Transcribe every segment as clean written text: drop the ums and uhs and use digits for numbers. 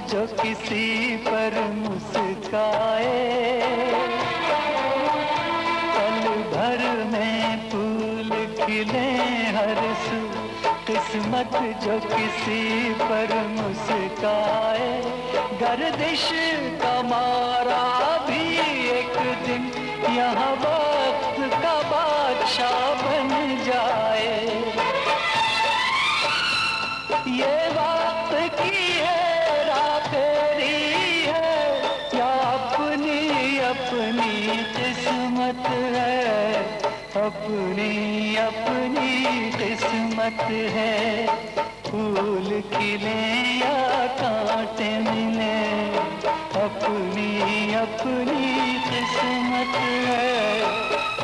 जो किसी पर मुस्काए, पल भर में फूल खिले हर सू, किस्मत जो किसी पर मुस्काए। गर्दिश का मारा भी एक दिन यहाँ वक्त का बादशाह बन जाए। ये वक्त की हेरा फेरी है या अपनी अपनी किस्मत है, अपनी अपनी किस्मत है। फूल खिले या कांटे मिले, अपनी अपनी किस्मत है,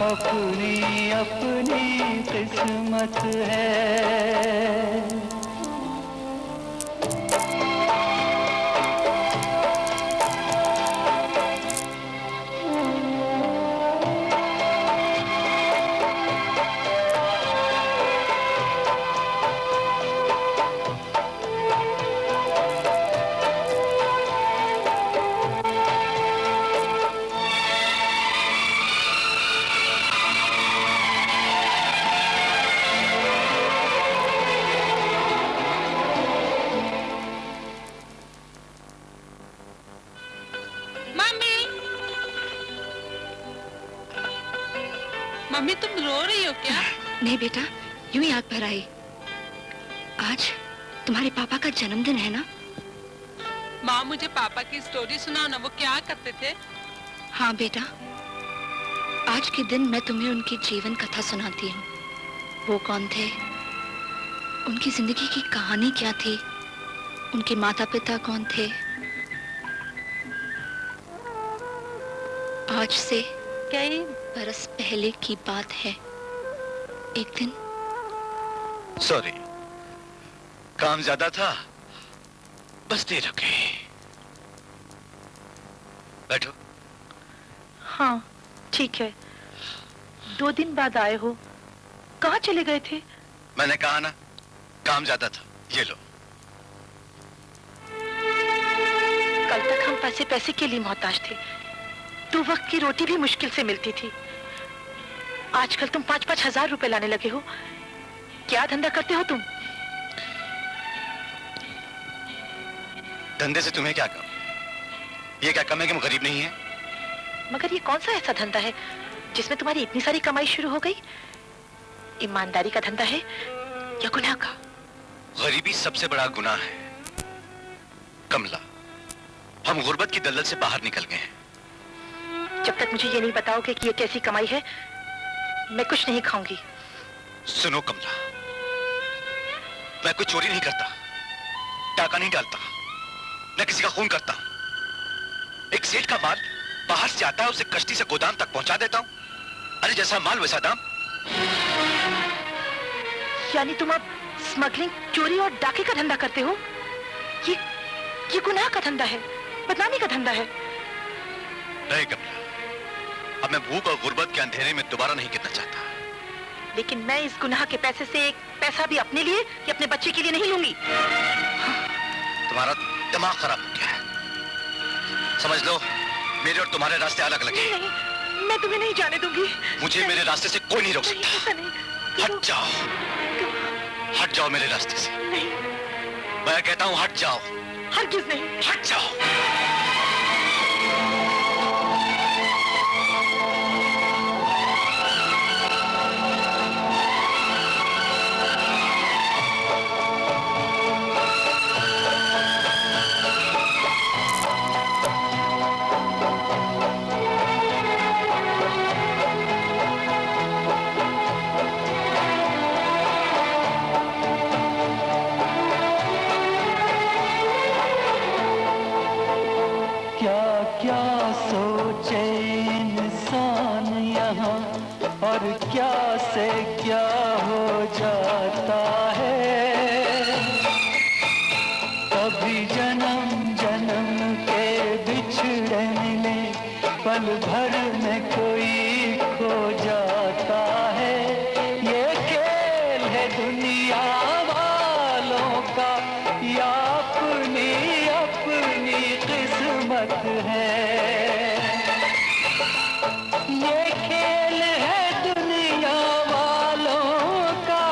अपनी अपनी किस्मत है। मम्मी तुम रो रही हो क्या? नहीं बेटा, यूं ही आग भर आई। आज तुम्हारे पापा का जन्मदिन है ना? माँ मुझे पापा की स्टोरी सुनाओ ना, वो क्या करते थे? हाँ बेटा, आज के दिन मैं तुम्हें उनकी जीवन कथा सुनाती हूँ। वो कौन थे, उनकी जिंदगी की कहानी क्या थी, उनके माता पिता कौन थे। आज से कई बरस पहले की बात है। एक दिन, सॉरी, काम ज्यादा था, बस देर हो गई। बैठो। हाँ ठीक है। 2 दिन बाद आए हो, कहाँ चले गए थे? मैंने कहा ना, काम ज्यादा था। ये लो। कल तक हम पैसे पैसे के लिए मोहताज थे, 2 वक्त की रोटी भी मुश्किल से मिलती थी। आजकल तुम 5-5 हजार रुपए लाने लगे हो। क्या धंधा करते हो तुम? धंधे से तुम्हें क्या कम? ये क्या कम है कि हम गरीब नहीं है? मगर ये कौन सा ऐसा धंधा है जिसमें तुम्हारी इतनी सारी कमाई शुरू हो गई? ईमानदारी का धंधा है या गुनाह का? गरीबी सबसे बड़ा गुनाह है कमला। हम गुर्बत की दलदल से बाहर निकल गए हैं। जब तक मुझे ये नहीं बताओगे कि ये कैसी कमाई है, मैं कुछ नहीं खाऊंगी। सुनो कमला, मैं कोई चोरी नहीं करता, टाका नहीं डालता, मैं किसी का खून करता हूं। एक सेठ का माल बाहर से आता है, उसे कश्ती से गोदाम तक पहुंचा देता हूं। अरे जैसा माल वैसा दाम। यानी तुम अब स्मगलिंग, चोरी और डाके का धंधा करते हो? ये गुनाह का धंधा है, बदनामी का धंधा है। नहीं कमला, अब मैं भूख और गुर्बत के अंधेरे में दोबारा नहीं गिरना चाहता। लेकिन मैं इस गुनाह के पैसे से एक पैसा भी अपने लिए या अपने बच्चे के लिए नहीं लूंगी। तुम्हारा दिमाग खराब हो गया है। समझ लो, मेरे और तुम्हारे रास्ते अलग अलग हैं। नहीं, मैं तुम्हें नहीं जाने दूंगी। मुझे मेरे रास्ते से कोई नहीं रोक सकता। ऐसा नहीं। हट जाओ, हट जाओ मेरे रास्ते से। नहीं, मैं कहता हूँ हट जाओ। हरगिज़ नहीं। हट जाओ। क्या सोचे इंसान यहाँ, और क्या से क्या हो जाता है। कभी जन्म जन्म के बिछड़े मिले, पल भर में कोई खो जाता है। ये खेल है दुनिया वालों का या अपनी अपनी है। ये खेल है दुनिया वालों का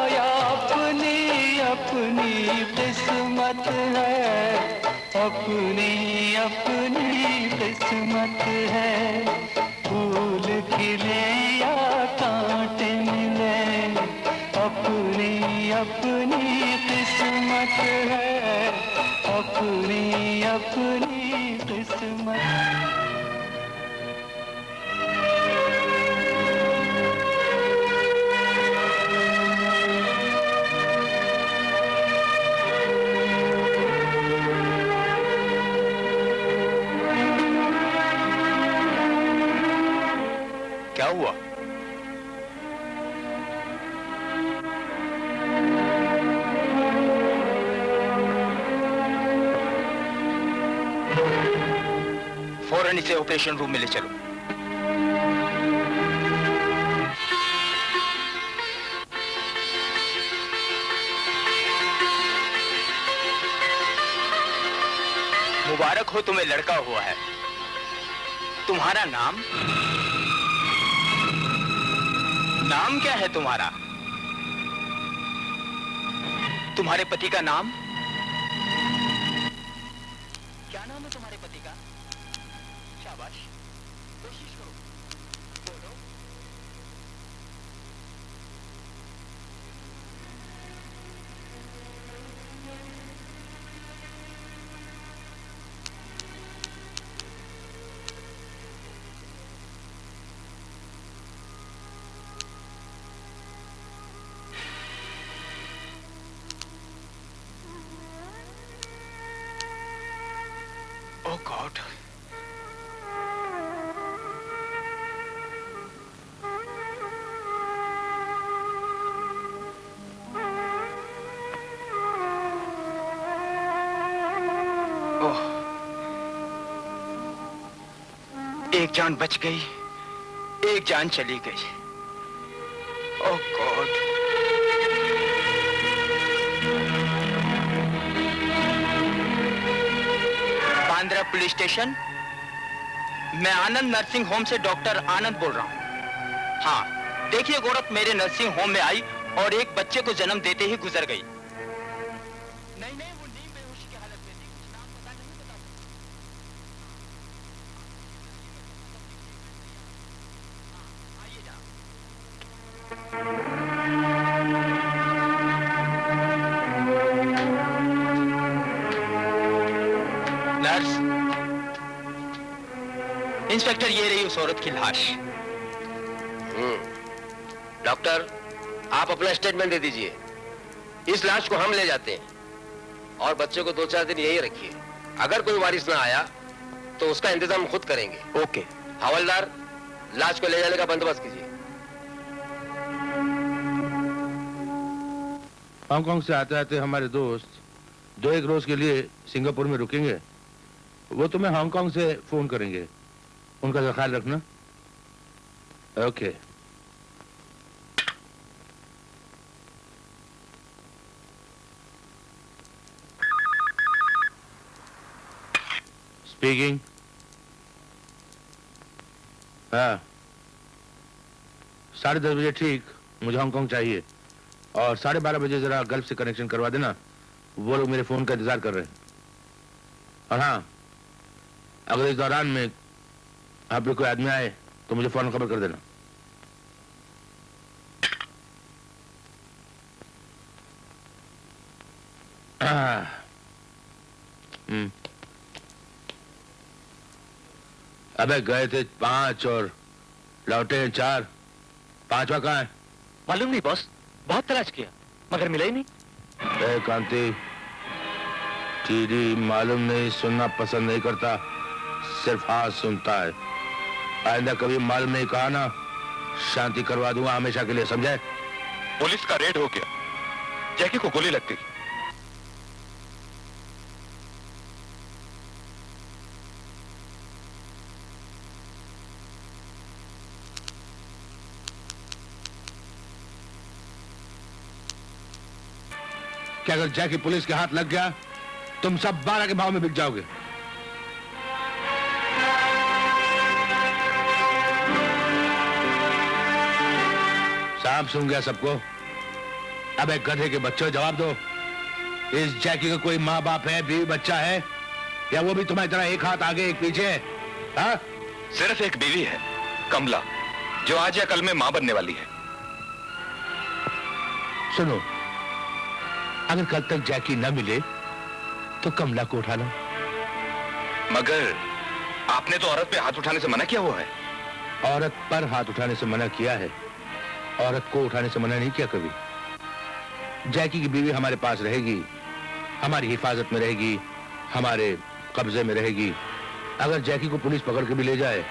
या अपनी अपनी किस्मत है, अपनी अपनी किस्मत है। फूल खिले या कांटे मिले, अपनी अपनी किस्मत है, अपनी अपनी किस्मत। क्या हुआ? फौरन इसे ऑपरेशन रूम में ले चलो। मुबारक हो, तुम्हें लड़का हुआ है। तुम्हारा नाम? नाम क्या है तुम्हारा? तुम्हारे पति का नाम? क्या नाम है तुम्हारे पति का? शाबाश, कोशिश करो, बोलो। Oh God. ओह, एक जान बच गई, एक जान चली गई। ओह गॉड। बांद्रा पुलिस स्टेशन, मैं आनंद नर्सिंग होम से डॉक्टर आनंद बोल रहा हूँ। हाँ, देखिए, एक औरत मेरे नर्सिंग होम में आई और एक बच्चे को जन्म देते ही गुजर गई। नहीं नहीं, वो नींद बेहोशी की हालत में थी, कुछ नाम पता नहीं बता सकता। आइए जनाब। नर्स, इंस्पेक्टर, ये रही उस औरत की लाश। डॉक्टर, आप अपना स्टेटमेंट दे दीजिए। इस लाश को हम ले जाते हैं और बच्चे को 2-4 दिन यही रखिए। अगर कोई वारिस ना आया तो उसका इंतजाम खुद करेंगे। ओके। हवलदार, लाश को ले जाने का बंदोबस्त कीजिए। हांगकांग से आते आते हमारे दोस्त 2-1 रोज के लिए सिंगापुर में रुकेंगे। वो तुम्हें हांगकांग से फोन करेंगे। उनका ख्याल रखना। ओके। स्पीकिंग। हाँ, 10:30 बजे ठीक मुझे हांगकांग चाहिए और 12:30 बजे जरा गल्फ से कनेक्शन करवा देना। वो लोग मेरे फोन का इंतजार कर रहे हैं। और हाँ, अगर इस दौरान में आप लोग कोई आदमी आए तो मुझे फौरन खबर कर देना। अबे गए थे 5 और लौटे 4। 5वां कहाँ है? मालूम नहीं बॉस, बहुत तलाश किया मगर मिला ही नहीं। कांति, टीडी मालूम नहीं सुनना पसंद नहीं करता, सिर्फ हाँ सुनता है। आइंदा कभी मालूम नहीं कहा ना, शांति करवा दूंगा हमेशा के लिए, समझे? पुलिस का रेड हो गया, जैकी को गोली लग गई। कि अगर जैकी पुलिस के हाथ लग गया तुम सब 12 के भाव में बिक जाओगे। काम सुन गया सबको। अब एक गधे के बच्चों जवाब दो, इस जैकी का कोई माँ बाप है, बीवी बच्चा है, या वो भी तुम्हारी तरह एक हाथ आगे एक पीछे है? हाँ? सिर्फ एक बीवी है, कमला, जो आज या कल में मां बनने वाली है। सुनो, अगर कल तक जैकी न मिले तो कमला को उठा लो। मगर आपने तो औरत पे हाथ उठाने से मना किया हुआ है। औरत पर हाथ उठाने से मना किया है, औरत को उठाने से मना नहीं किया कभी। जैकी की बीवी हमारे पास रहेगी, हमारी हिफाजत में रहेगी, हमारे कब्जे में रहेगी। अगर जैकी को पुलिस पकड़ के भी ले जाए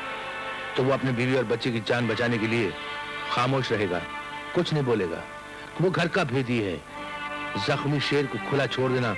तो वो अपने बीवी और बच्चे की जान बचाने के लिए खामोश रहेगा, कुछ नहीं बोलेगा। वो घर का भेदी है। जख्मी शेर को खुला छोड़ देना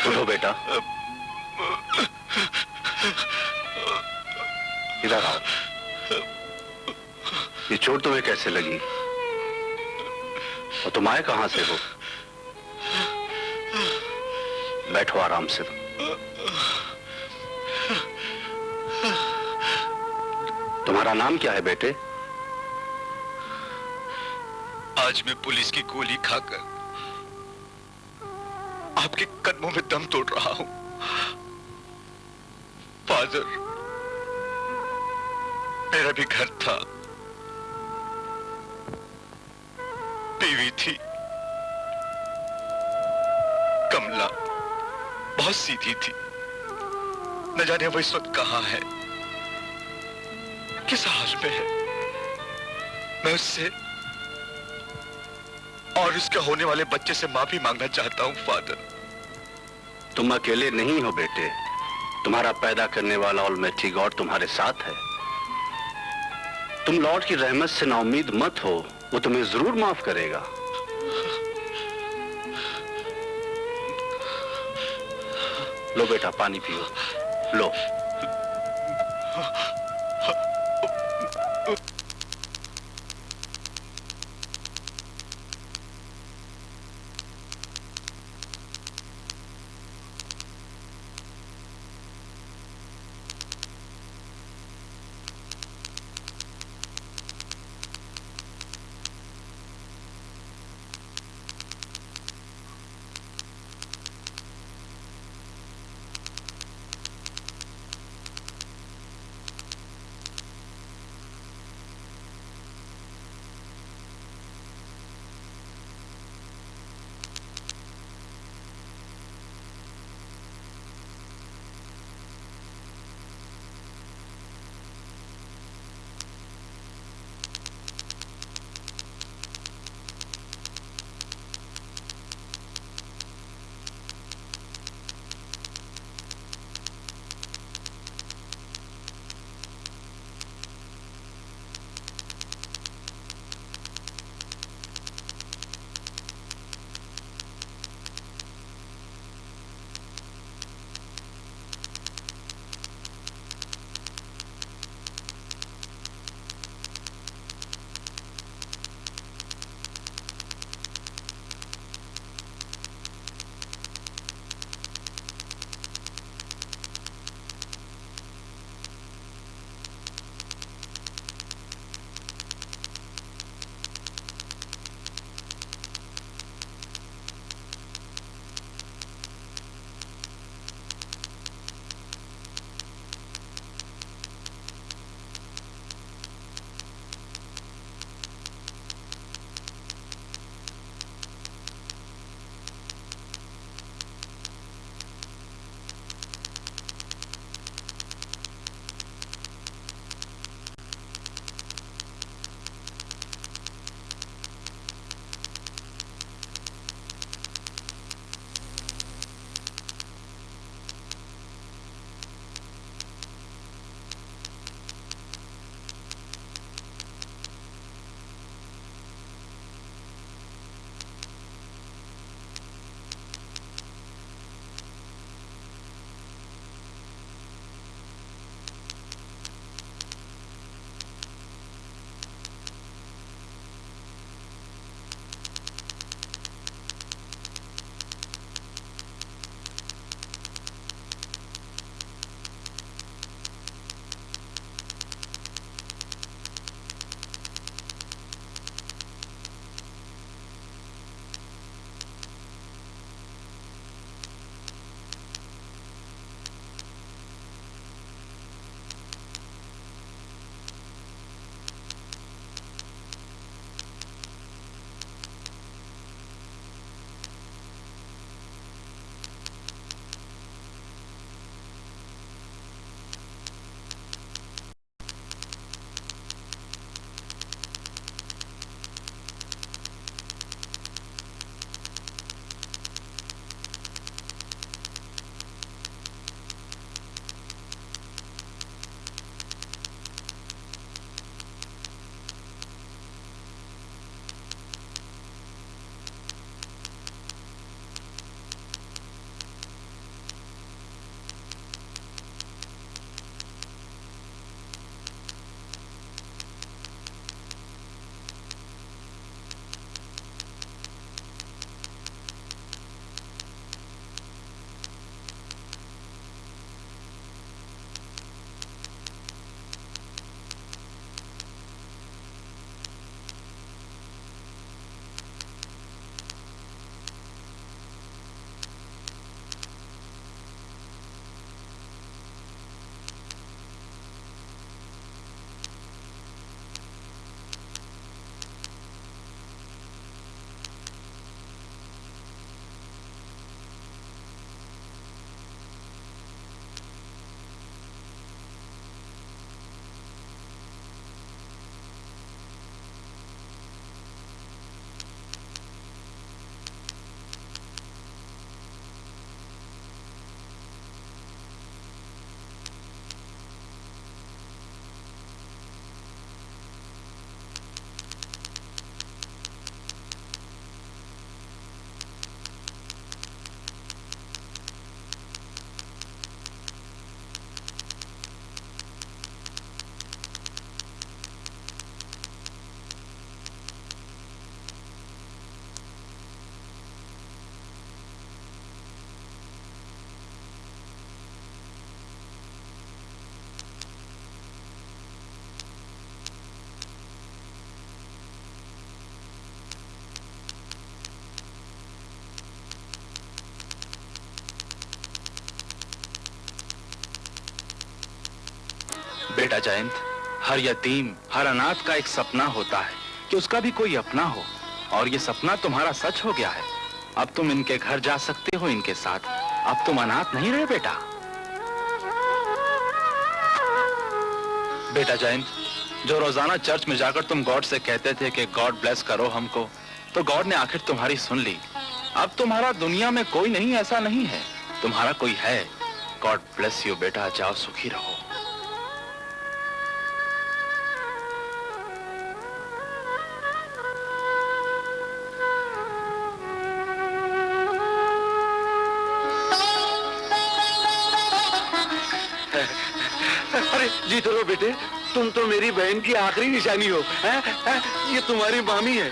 उठो बेटा, इधर आओ। ये चोट तुम्हें कैसे लगी और तुम आए कहां से हो? बैठो आराम से। तुम्हारा नाम क्या है बेटे? आज मैं पुलिस की गोली खाकर आपके कदमों में दम तोड़ रहा हूं। फादर, मेरा भी घर था, बीवी थी, कमला बहुत सीधी थी। न जाने वो इस वक्त कहां है, किस हाल में है। मैं उससे और उसके होने वाले बच्चे से माफी मांगना चाहता हूं फादर। तुम अकेले नहीं हो बेटे, तुम्हारा पैदा करने वाला ऑलमाइटी गॉड तुम्हारे साथ है। तुम लॉर्ड की रहमत से नाउम्मीद मत हो, वो तुम्हें जरूर माफ करेगा। लो बेटा, पानी पियो, लो। बेटा जयंत, हर यतीम, हर अनाथ का एक सपना होता है कि उसका भी कोई अपना हो, और ये सपना तुम्हारा सच हो गया है। अब तुम इनके घर जा सकते हो इनके साथ। अब तुम अनाथ नहीं रहे बेटा। बेटा जयंत, जो रोजाना चर्च में जाकर तुम गॉड से कहते थे कि गॉड ब्लेस करो हमको, तो गॉड ने आखिर तुम्हारी सुन ली। अब तुम्हारा दुनिया में कोई नहीं ऐसा नहीं है, तुम्हारा कोई है। गॉड ब्लेस यू बेटा, जाओ सुखी रहो। अरे जीते रहो बेटे, तुम तो मेरी बहन की आखिरी निशानी हो। ये तुम्हारी मामी है।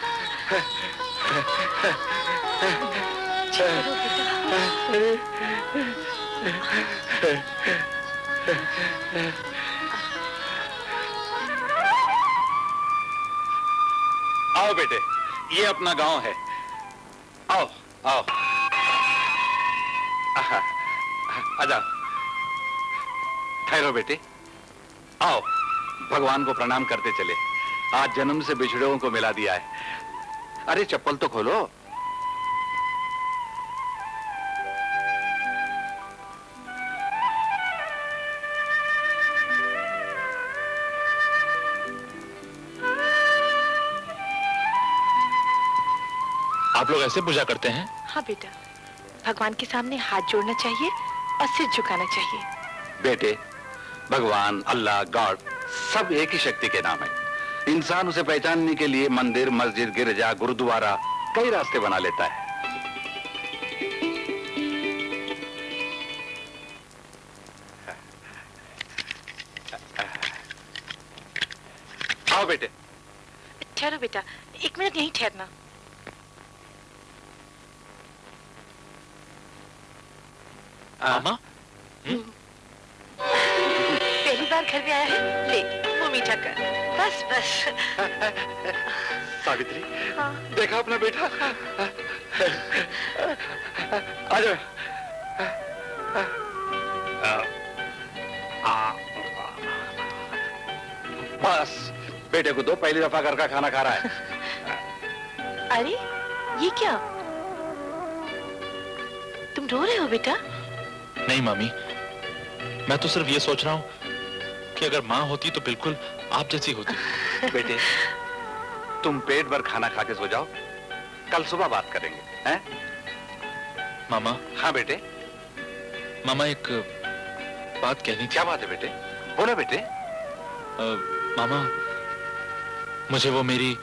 आओ बेटे, ये अपना गांव है। आओ आओ, आ जाओ। ठहरो बेटे, आओ भगवान को प्रणाम करते चले। आज जन्म से बिछड़ों को मिला दिया है। अरे चप्पल तो खोलो। आप लोग ऐसे पूजा करते हैं? हाँ बेटा, भगवान के सामने हाथ जोड़ना चाहिए और सिर झुकाना चाहिए। बेटे, भगवान, अल्लाह, गॉड सब एक ही शक्ति के नाम है। इंसान उसे पहचानने के लिए मंदिर, मस्जिद, गिरजा, गुरुद्वारा कई रास्ते बना लेता है। आओ बेटे। ठहरो बेटा, 1 मिनट यहीं ठहरना। मामा, पहली बार घर में आया है, ले मुंह मीठा कर। बस बस। सावित्री, हाँ। देखा अपना बेटा। आ जाओ। बस बेटे को दो, पहली दफा घर का खाना खा रहा है। अरे ये क्या, तुम रो रहे हो बेटा? नहीं मामी, मैं तो सिर्फ ये सोच रहा हूँ कि अगर माँ होती तो बिल्कुल आप जैसी होती। बेटे, तुम पेट भर खाना खा के सो जाओ, कल सुबह बात करेंगे, हैं? मामा। हाँ बेटे। मामा, एक बात कहनी थी। क्या बात है बेटे? बोलो बेटे। मामा, मुझे वो मेरी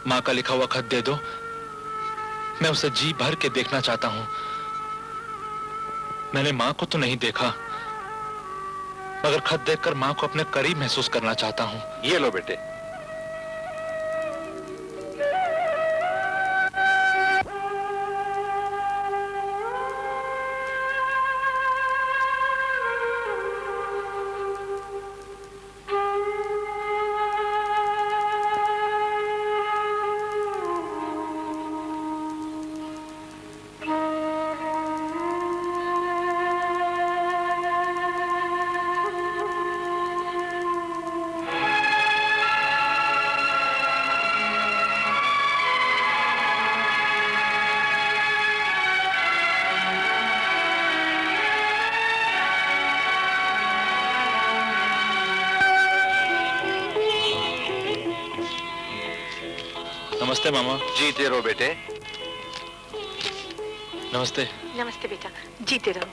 माँ का लिखा हुआ खत दे दो। मैं उसे जी भर के देखना चाहता हूँ। मैंने माँ को तो नहीं देखा, मगर खत देखकर माँ को अपने करीब महसूस करना चाहता हूँ। ये लो बेटे। नमस्ते मामा। जीते रहो बेटे। नमस्ते। नमस्ते बेटा, जीते रहो।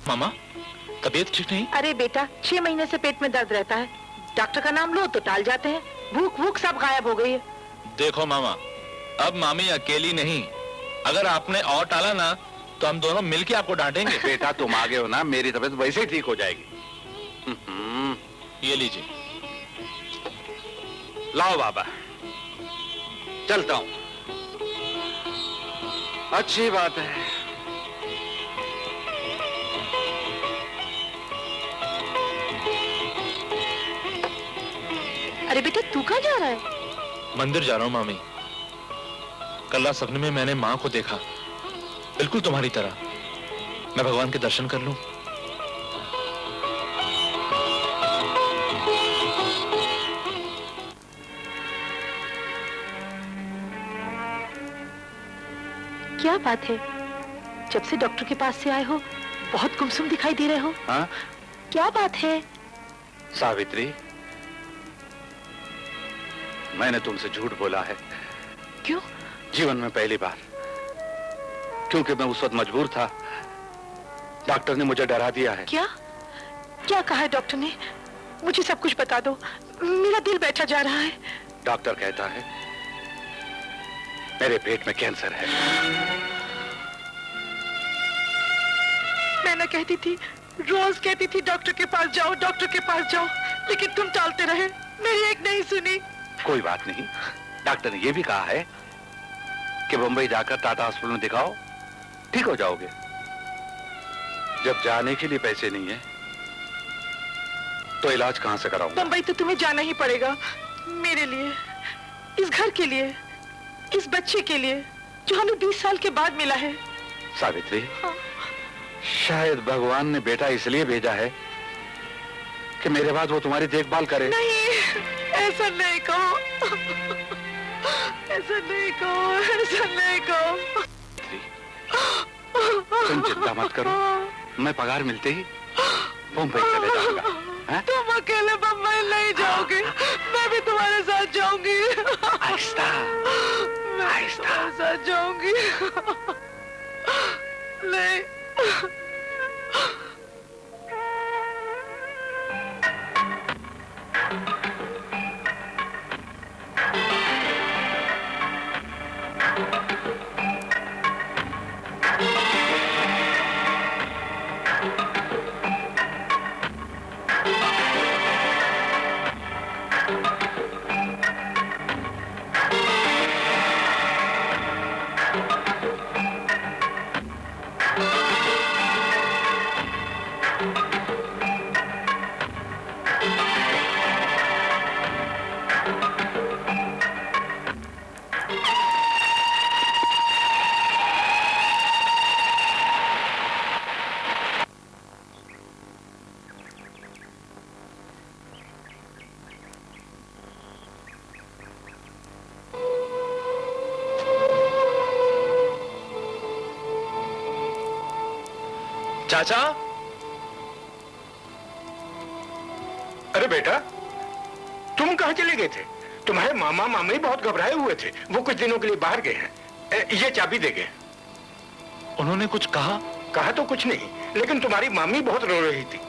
मामा, तबीयत ठीक नहीं? अरे बेटा, 6 महीने से पेट में दर्द रहता है। डॉक्टर का नाम लो तो टाल जाते हैं। भूख भूख सब गायब हो गई है। देखो मामा, अब मामी अकेली नहीं, अगर आपने और टाला ना तो हम दोनों मिलके आपको डांटेंगे। बेटा तुम आगे हो ना, मेरी तबीयत वैसे ही ठीक हो जाएगी। ये लीजिए। लाओ बाबा, चलता हूं। अच्छी बात है। अरे बेटे तू कहाँ जा रहा है? मंदिर जा रहा हूँ मामी। कल रात सपने में मैंने माँ को देखा, बिल्कुल तुम्हारी तरह। मैं भगवान के दर्शन कर लूं। क्या बात है, जब से डॉक्टर के पास से आए हो बहुत गुमसुम दिखाई दे रहे हो। हाँ? क्या बात है? सावित्री, मैंने तुमसे झूठ बोला है। क्यों? जीवन में पहली बार। क्योंकि मैं उस वक्त मजबूर था। डॉक्टर ने मुझे डरा दिया है। क्या क्या कहा है डॉक्टर ने? मुझे सब कुछ बता दो, मेरा दिल बैठा जा रहा है। डॉक्टर कहता है मेरे पेट में कैंसर है। मैं ना कहती थी, रोज कहती थी डॉक्टर के पास जाओ, डॉक्टर के पास जाओ, लेकिन तुम टालते रहे, मेरी एक नहीं सुनी। कोई बात नहीं, डॉक्टर ने यह भी कहा है कि मुंबई जाकर टाटा हॉस्पिटल में दिखाओ, ठीक हो जाओगे। जब जाने के लिए पैसे नहीं है तो इलाज कहां से कराऊंगा? मुंबई तो तुम्हें जाना ही पड़ेगा, मेरे लिए, इस घर के लिए, इस बच्चे के लिए जो हमें 20 साल के बाद मिला है। सावित्री, हाँ। शायद भगवान ने बेटा इसलिए भेजा है कि मेरे बाद वो तुम्हारी देखभाल करे। नहीं, ऐसा नहीं कहो, ऐसा नहीं कहो, ऐसा नहीं कहो। तुम चिंता मत करो, मैं पगार मिलते ही मुंबई चले जाऊंगा। तुम अकेले मुंबई नहीं जाओगे, मैं भी तुम्हारे साथ जाऊंगी। आहिस्ता, आहिस्ता। तुम्हारे साथ जाऊंगी। नहीं। चाचा, अरे बेटा, तुम कहाँ चले गए थे? तुम्हारे मामा मामी बहुत घबराए हुए थे, वो कुछ दिनों के लिए बाहर गए हैं। ये चाबी दे गए। उन्होंने कुछ कहा? कहा तो कुछ नहीं, लेकिन तुम्हारी मामी बहुत रो रही थी।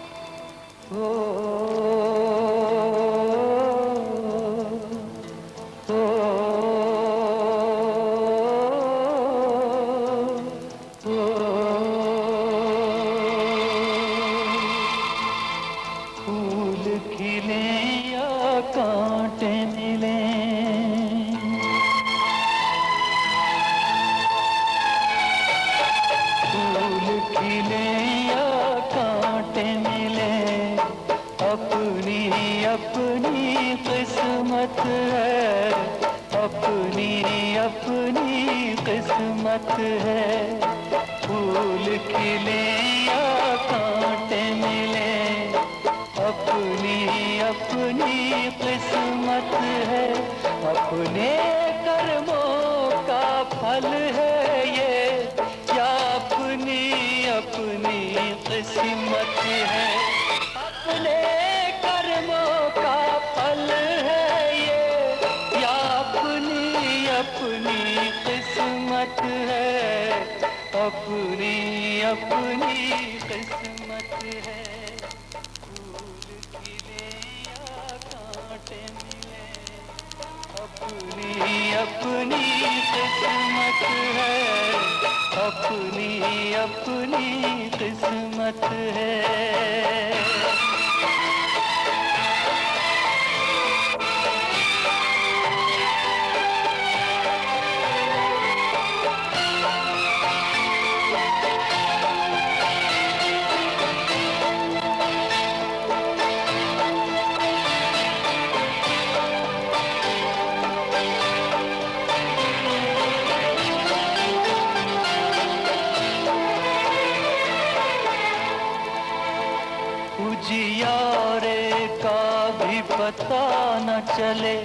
पता न चले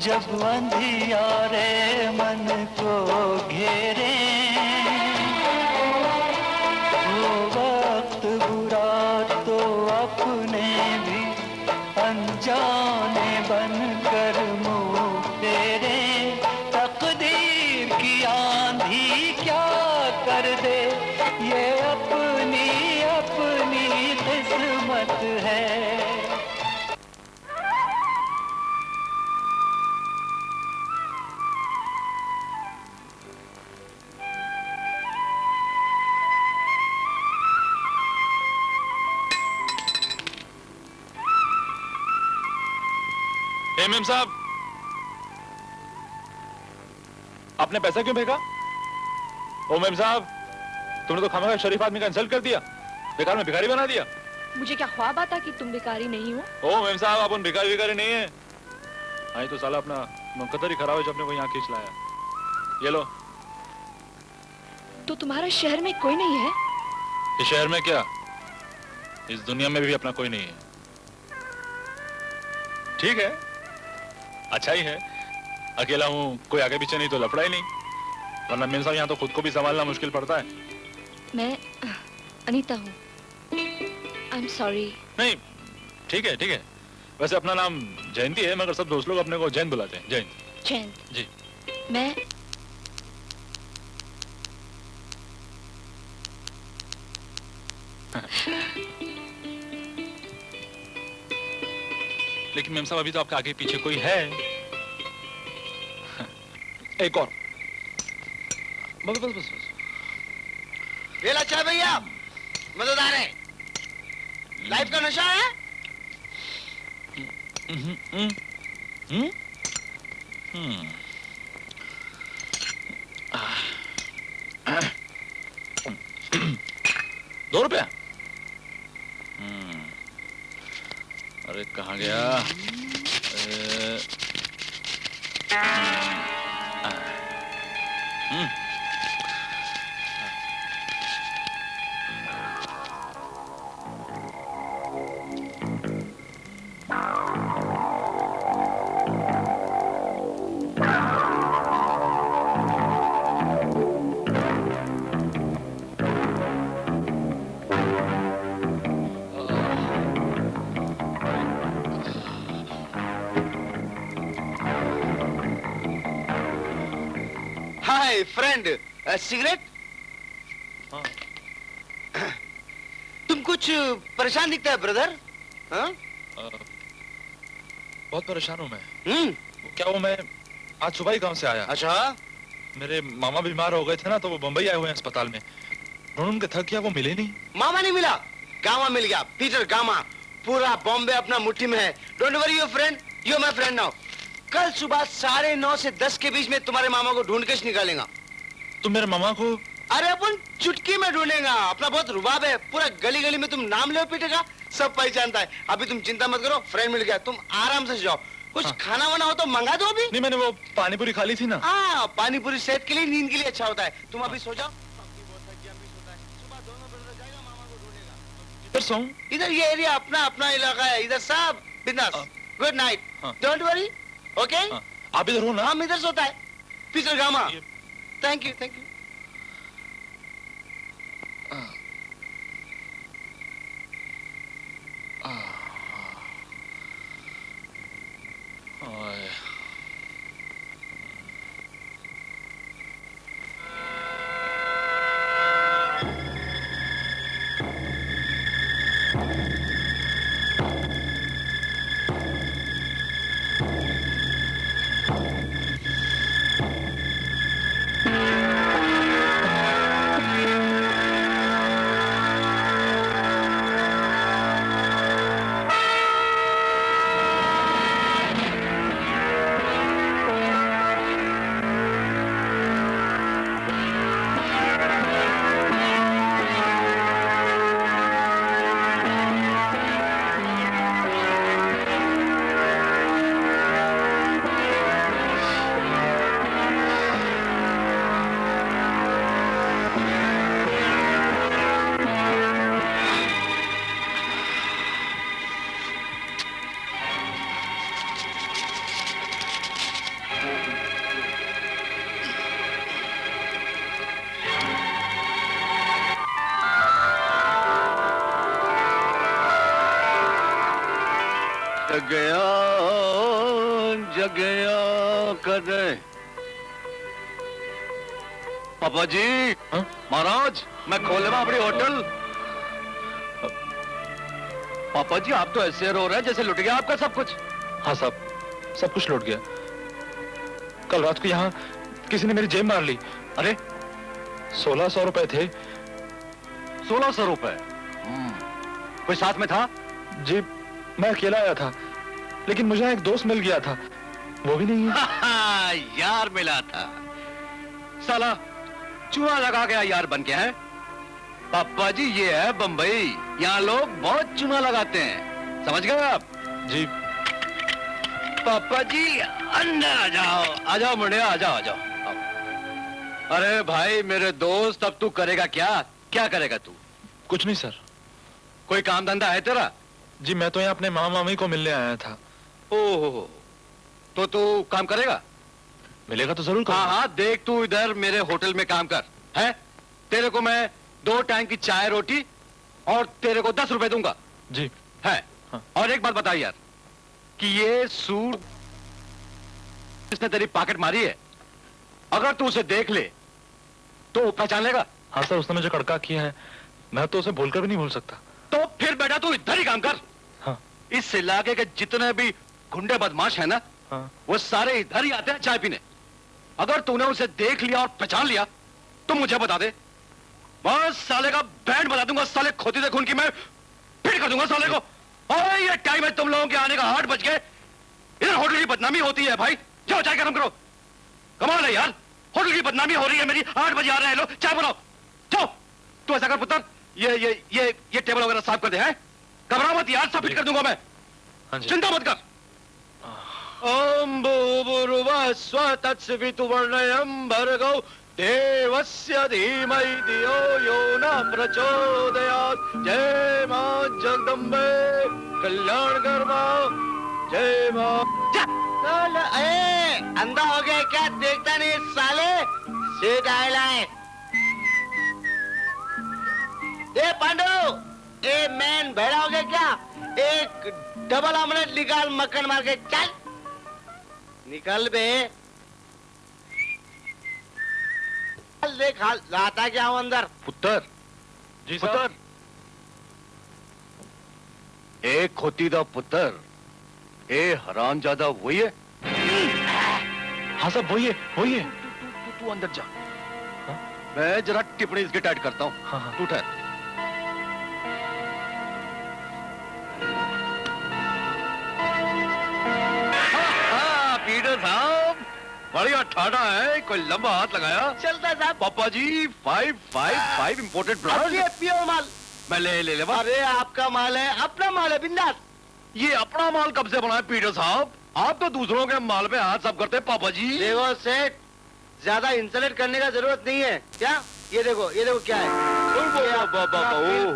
जब अंधियारे मन को घेरे। वो वक्त बुरा तो अपने भी अनजाने बन कर मुँह फेरे। तकदीर की आंधी क्या कर दे ये अपनी अपनी किस्मत है। मेम साहब, आपने पैसा क्यों फेंका? ओ मेम साहब, तुमने तो खामखा शरीफ आदमी का इंसल्ट कर दिया, बेकार में भिखारी बना दिया। मुझे क्या ख्वाब आता कि तुम भिखारी नहीं हो? ओ मेम साहब, आप उन भिखारी नहीं है। आई तो साला अपना मुकद्दर ही खराब है जो अपने को यहाँ खींच लाया। ये लो। तो तुम्हारे शहर में कोई नहीं है? इस शहर में क्या, इस दुनिया में भी अपना कोई नहीं है। ठीक है, अच्छा ही है, अकेला हूँ, कोई आगे पीछे नहीं तो लफड़ा ही नहीं, वरना मेम साहब यहाँ तो खुद को भी संभालना मुश्किल पड़ता है। मैं अनीता हूँ। I am sorry. नहीं, ठीक है ठीक है। वैसे अपना नाम जयंती है, मगर सब दोस्त लोग अपने को जयंत बुलाते हैं। जयंत। जयंत जी। मैं लेकिन मेम साहब अभी तो आपके आगे पीछे कोई है। एक और। बस बस बस बस। वेला चाय भैया, मजेदार है। लाइफ का नशा है। ₹2। अरे कहाँ गया? Hi friend, cigarette? तुम कुछ परेशान दिखता है ब्रदर। बहुत परेशान हूँ मैं। क्या वो मैं आज सुबह ही गांव से आया। अच्छा। मेरे मामा बीमार हो गए थे ना, तो वो बम्बई आए हुए हैं अस्पताल में। ढूंढ के थक गया, वो मिले नहीं। मामा नहीं मिला, गामा मिल गया। Peter gamma. पूरा बॉम्बे अपना मुट्ठी में है। Don't worry your friend, you my friend now. कल सुबह 9:30 से 10 के बीच में तुम्हारे मामा को ढूंढ के निकालेगा। तुम मेरे मामा को? अरे अपन चुटकी में ढूंढेगा। अपना बहुत रुबाब है, पूरा गली गली में तुम नाम ले पीटे का सब पहचानता है। अभी तुम चिंता मत करो, फ्रेंड मिल गया, तुम आराम से जाओ। कुछ खाना वाना हो तो मंगा दो अभी। नहीं, मैंने वो पानी पूरी खा ली थी ना। हाँ, पानी पूरी सेहत के लिए, नींद के लिए अच्छा होता है। तुम अभी सो जाओ। इधर सोऊं? इधर ये एरिया अपना अपना इलाका है, इधर सब बिंदास। Good night, don't worry. Okay, आप इधर हो ना? हम इधर सोता है। Peter Gama. Thank you thank you. जगया जगया कदे। पापा जी, महाराज मैं खोले में अपनी होटल। पापा जी आप तो ऐसे रो रहे हैं जैसे लुट गया आपका सब कुछ। हाँ साहब, सब कुछ लौट गया। कल रात को यहाँ किसी ने मेरी जेब मार ली। अरे 1600 रुपए थे। 1600 रुपए? कोई साथ में था? जी मैं अकेला आया था, लेकिन मुझे एक दोस्त मिल गया था, वो भी नहीं है। यार मिला था, साला चूहा लगा गया यार बन के है। पापा जी ये है बंबई, यहाँ लोग बहुत चूना लगाते हैं, समझ गए आप? जी पापा जी अंदर आ जाओ, आ जाओ मुंडिया, आ जाओ, आ जाओ। अरे भाई मेरे दोस्त, अब तू करेगा क्या? क्या करेगा तू? कुछ नहीं सर। कोई काम धंधा है तेरा? जी मैं तो यहाँ अपने मामा मामी को मिलने आया था। ओहो, तो तू काम करेगा? मिलेगा तो जरूर हाँ हाँ, देख तू इधर मेरे होटल में काम कर, है? तेरे को मैं 2 टाइम की चाय रोटी और तेरे को 10 रुपए दूंगा। जी है। हाँ। और एक बात बता यार, कि ये सूट जिसने तेरी पॉकेट मारी है, अगर तू उसे देख ले तो पहचान लेगा? हाँ सर, उसने मुझे कड़का किया है, मैं तो उसे भूलकर भी नहीं भूल सकता। तो फिर बेटा तू इधर ही काम कर। हाँ। इस इलाके के जितने भी गुंडे बदमाश है ना, हाँ। वो सारे इधर ही आते हैं चाय पीने। अगर तूने उसे देख लिया और पहचान लिया तो मुझे बता दे, बस साले का बैंड बजा दूंगा, साले खोती दे खून की मैं फिर कर दूंगा साले को। और ये टाइम है तुम लोगों के आने का, 8 बज गए। इधर होटल की बदनामी होती है भाई, जाओ चाय गरम करो। कमाल है यार, होटल की बदनामी हो रही है मेरी, 8 बजे आ रहे हैं लोग, चाय बनाओ, जाओ। तू ऐसा कर पुत्र, ये टेबल वगैरह साफ कर दे, हैं? घबरा मत यार, सब फिट कर दूंगा मैं। हाँ जी। चिंता मत कर। ओम भूर्भुवः स्वः तत्सवितुर्वरेण्यं भर्गो देवस्य धीमहि धियो यो न प्रचोदयात्। जय मां जगदम्बे कल्याणकर मां, जय मां। अंधा हो गया क्या? देखता नहीं साले, सीट आयला है। ए पांडु, ए मैन भेड़ा हो गया क्या? एक डबल ऑमलेट निकाल, मक्खन मार के चल निकल बे। चल देख हाल लाता क्या हूं अंदर। पुत्र जी पुत्र, ए खोती दा पुत्र, ए हरामजादा वही है? हाँ साहब वही है, वही है। तू अंदर जा। मैं जरा टिप्पणी इसकी टाइट करता हूँ। हाँ। तू ठहर। पीटर साहब बढ़िया ठाडा है, कोई लंबा हाथ लगाया। चलता साहब। पापा जी 555 इंपोर्टेड ब्रांड। पियो माल। मैं ले अरे आपका माल है, अपना माल है, बिंदास। ये अपना माल कब से बना है पीटर साहब? आप तो दूसरों के माल पे हाथ साफ करते हैं पापा जी। देखो सेठ, ज्यादा इंसल्ट करने का जरूरत नहीं है। क्या ये देखो क्या है?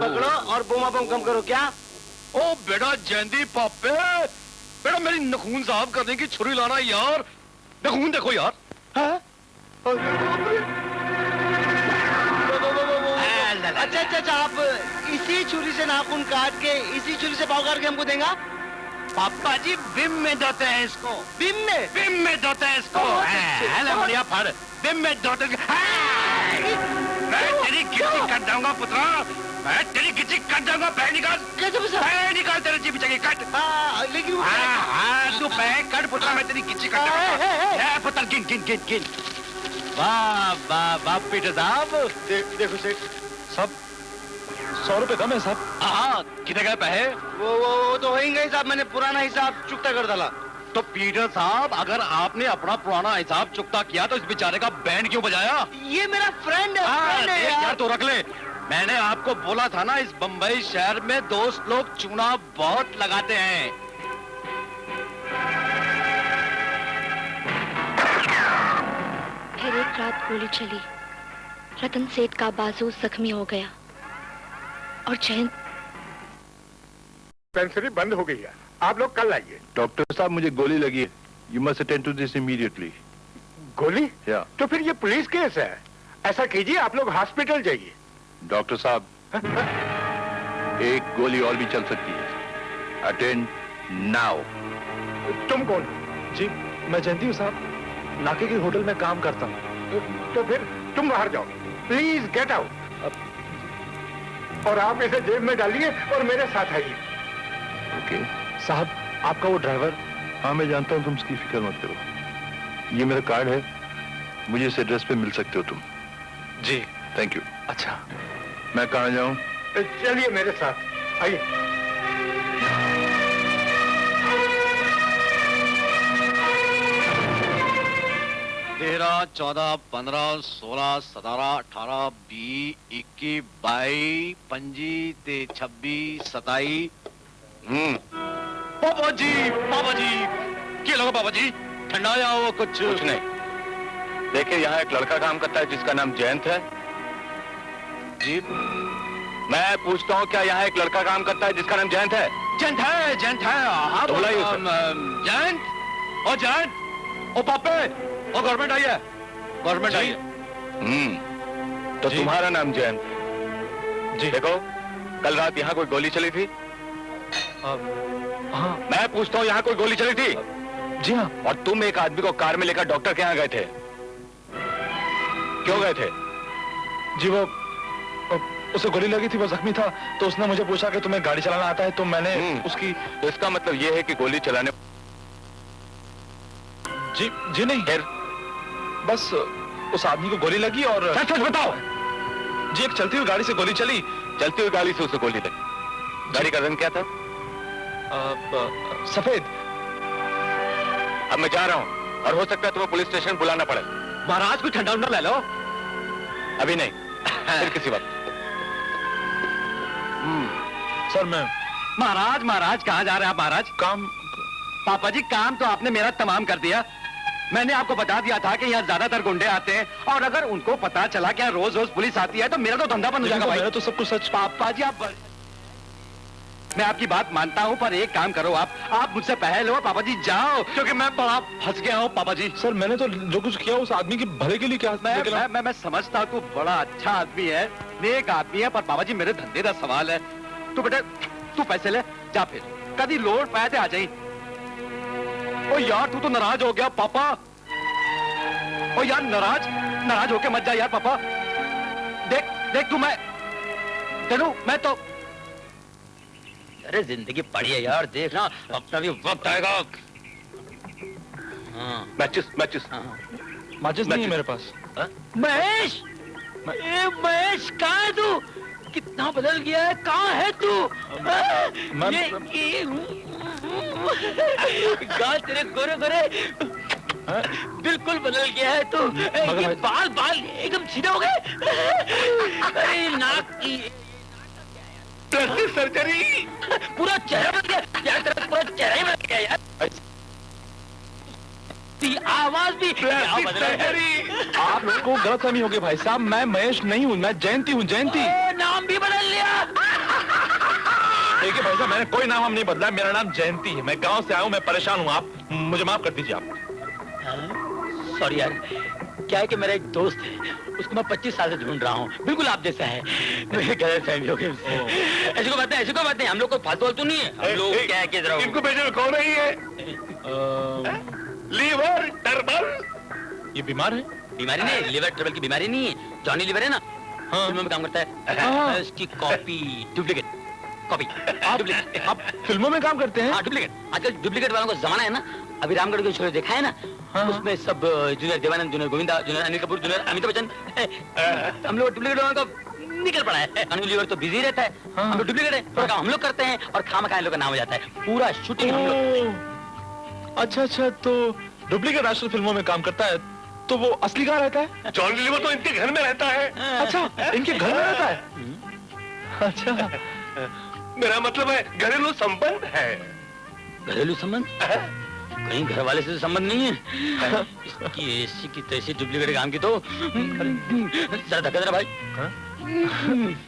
पकड़ो और बोमा बम कम करो। क्या? ओ बेटा जयंती पापे, बेटा मेरी नखून साफ करने की छुरी लाना यार। नखून देखो यार। अच्छा, आप इसी छुरी से नाखून काट के इसी छुरी से पाव काट के हमको देगा? पापा जी बिम में धोते हैं इसको। बिम में धोते हैं इसको। बढ़िया फाड़, बिम में धोते। मैं तेरी गिट्टी काट दूंगा पुत्रा, मैं तेरी गिट्टी काट दूंगा। पैर निकाल, पैर निकाल, तेरी जीभ चाहिए काट। लेकिन तू पैर काट पुत्रा, मैं तेरी गिट्टी काट दूंगा। पुत्र गिन। वाह पीटर साहब। देखो सेठ, सब 100 रुपए कम है साहब। हाँ, कितने गए पैसे? वो तो होएंगे ही साहब, मैंने पुराना हिसाब चुकता कर डाला। तो पीटर साहब अगर आपने अपना पुराना हिसाब चुकता किया तो इस बेचारे का बैंड क्यों बजाया? ये मेरा फ्रेंड है, यार तो रख ले। मैंने आपको बोला था ना, इस बंबई शहर में दोस्त लोग चूना बहुत लगाते हैं। फिर एक रात गोली चली, रतन सेठ का बाजू जख्मी हो गया और जयंत। डिस्पेंसरी बंद हो गई है, आप लोग कल आइए। डॉक्टर साहब मुझे गोली लगी है, you must attend to this immediately. गोली? या तो फिर ये पुलिस केस है, ऐसा कीजिए आप लोग हॉस्पिटल जाइए। डॉक्टर साहब एक गोली और भी चल सकती है, अटेंड नाउ। तुम कौन? जी मैं जयंती हूँ साहब, नाके के होटल में काम करता हूँ। तो फिर तुम बाहर जाओ, प्लीज गेट आउट। और आप इसे जेब में डालिए और मेरे साथ आइए। ओके साहब, आपका वो ड्राइवर? हाँ मैं जानता हूँ, तुम उसकी फिक्र मत करो। ये मेरा कार्ड है, मुझे इस एड्रेस पे मिल सकते हो तुम। जी थैंक यू। अच्छा मैं कहाँ जाऊँ? चलिए मेरे साथ आइए। 13, 14, 15, 16, 17, 18, 20, 21, 22, 25 ते 26, 27। पापा जी क्या लगा पापा जी? ठंडा या वो कुछ नहीं। देखिए यहाँ एक लड़का काम करता है जिसका नाम जयंत है। जी मैं पूछता हूँ क्या यहाँ एक लड़का काम करता है जिसका नाम जयंत है? जयंत है। हाँ तो बुलाइए उसे। जयंत ओ जयंत ओ पापे ओ गवर्नमेंट आई है, गवर्नमेंट आई है। तो तुम्हारा नाम जयंत? जी। देखो कल रात यहाँ कोई गोली चली थी? हाँ। मैं पूछता हूँ यहाँ कोई गोली चली थी? जी हाँ। और तुम एक आदमी को कार में लेकर डॉक्टर के यहाँ गए थे, क्यों गए थे? जी वो उसे गोली लगी थी, वो जख्मी था, तो उसने मुझे पूछा कि तुम्हें गाड़ी चलाना आता है, तो मैंने उसकी। तो इसका मतलब ये है कि गोली चलाने? जी नहीं, खैर बस उस आदमी को गोली लगी और। सच बताओ। जी एक चलती हुई गाड़ी से गोली चली। चलती हुई गाड़ी से उसे गोली लगी? गाड़ी का रंग क्या था? सफेद। अब मैं जा रहा हूँ और हो सकता है तुम्हें पुलिस स्टेशन बुलाना पड़े। महाराज कोई ठंडा उंडा ले लो। अभी नहीं, फिर किसी वक्त। सर मैं। महाराज कहाँ जा रहे हैं आप महाराज? काम। पापा जी काम तो आपने मेरा तमाम कर दिया। मैंने आपको बता दिया था कि यहाँ ज्यादातर गुंडे आते हैं, और अगर उनको पता चला कि रोज रोज पुलिस आती है तो मेरा तो धंधा बंद हो जाएगा भाई। मेरा तो सब कुछ सच। पापा जी आप, मैं आपकी बात मानता हूँ, पर एक काम करो आप मुझसे पहले लो। पापा जी जाओ, क्योंकि मैं बड़ा फंस गया हूँ। पापा जी सर मैंने तो जो कुछ किया उस आदमी के भले के लिए किया। मैं समझता हूँ तू बड़ा अच्छा आदमी है, नेक आदमी है, पर पापा जी मेरे धंधे का सवाल है। तू बेटे तू पैसे ले जा, फिर कभी लोड पाए थे आ जाई। ओ यार तू तो नाराज हो गया पापा। ओ यार नाराज होके मत जा यार पापा। देख तू, मैं चलू मैं तो। अरे जिंदगी पड़ी है यार, देखना अपना भी वक्त आएगा। मैचिस नहीं है मेरे पास। महेश, महेश कहाँ है तू? कितना बदल गया है, कहाँ है तू? गाल तेरे गोरे बिल्कुल बदल गया है तू। ये बाल एकदम सीधे हो गए। अरे नाक की प्लास्टिक सर्जरी, पूरा चेहरा बन गया यार, पूरा चेहरा ही बन गया यार। आवाज भी प्लास्टिक सर्जरी। आप लोगों को गलतफहमी हो गई भाई साहब, मैं महेश नहीं हूँ, मैं जयंती हूँ। जयंती नाम भी बदल लिया। देखिए भाई साहब, मैंने कोई नाम नहीं बदला, मेरा नाम जयंती है। मैं गांव से आया हूँ, मैं परेशान हूँ, आप मुझे माफ कर दीजिए। आप सॉरी यार, क्या है कि मेरा एक दोस्त है, उसको मैं 25 साल से ढूंढ रहा हूँ, बिल्कुल आप जैसा है। मेरे गलतफहमी हो गई उससे। ऐसी कोई बात नहीं, हम लोग कोई फालतू नहीं है। हम लोग क्या है कि जरा इनको भेजने कौन रही है? Liver trouble. ये बीमार है? बीमारी नहीं, लीवर ट्रबल की बीमारी नहीं है। जॉनी लीवर है ना, फिल्मों में काम करता है। इसकी कॉपी डुप्लीकेट कॉपी। आप फिल्मों में काम करते हैं? हाँ डुप्लीकेट। आजकल डुप्लीकेट वालों का जमाना है ना। अभी रामगढ़ के शो देखा है ना, उसमें सब junior Devanand, junior Govinda, junior Anil Kapoor, junior Amitabh Bachchan, हम लोग डुप्लीकेट वालों का निकल पड़ा है। अनिल लीवर तो बिजी रहता है, हम लोग डुप्लीकेट है, थोड़ा काम हम लोग करते हैं और खामखा लोग का नाम हो जाता है। पूरा शूटिंग हम लोग। अच्छा, तो डुप्लीकेट आजकल फिल्मों में काम करता है, तो वो असली कहाँ रहता है? जॉनी लीवर तो इनके घर में रहता है। अच्छा, इनके घर में रहता है? अच्छा, मेरा मतलब है घरेलू संबंध है। घरेलू संबंध? कहीं घर वाले से संबंध नहीं है। इसकी ऐसी की तैसी डुप्लीकेट काम की तो जरा धक्का देना भाई।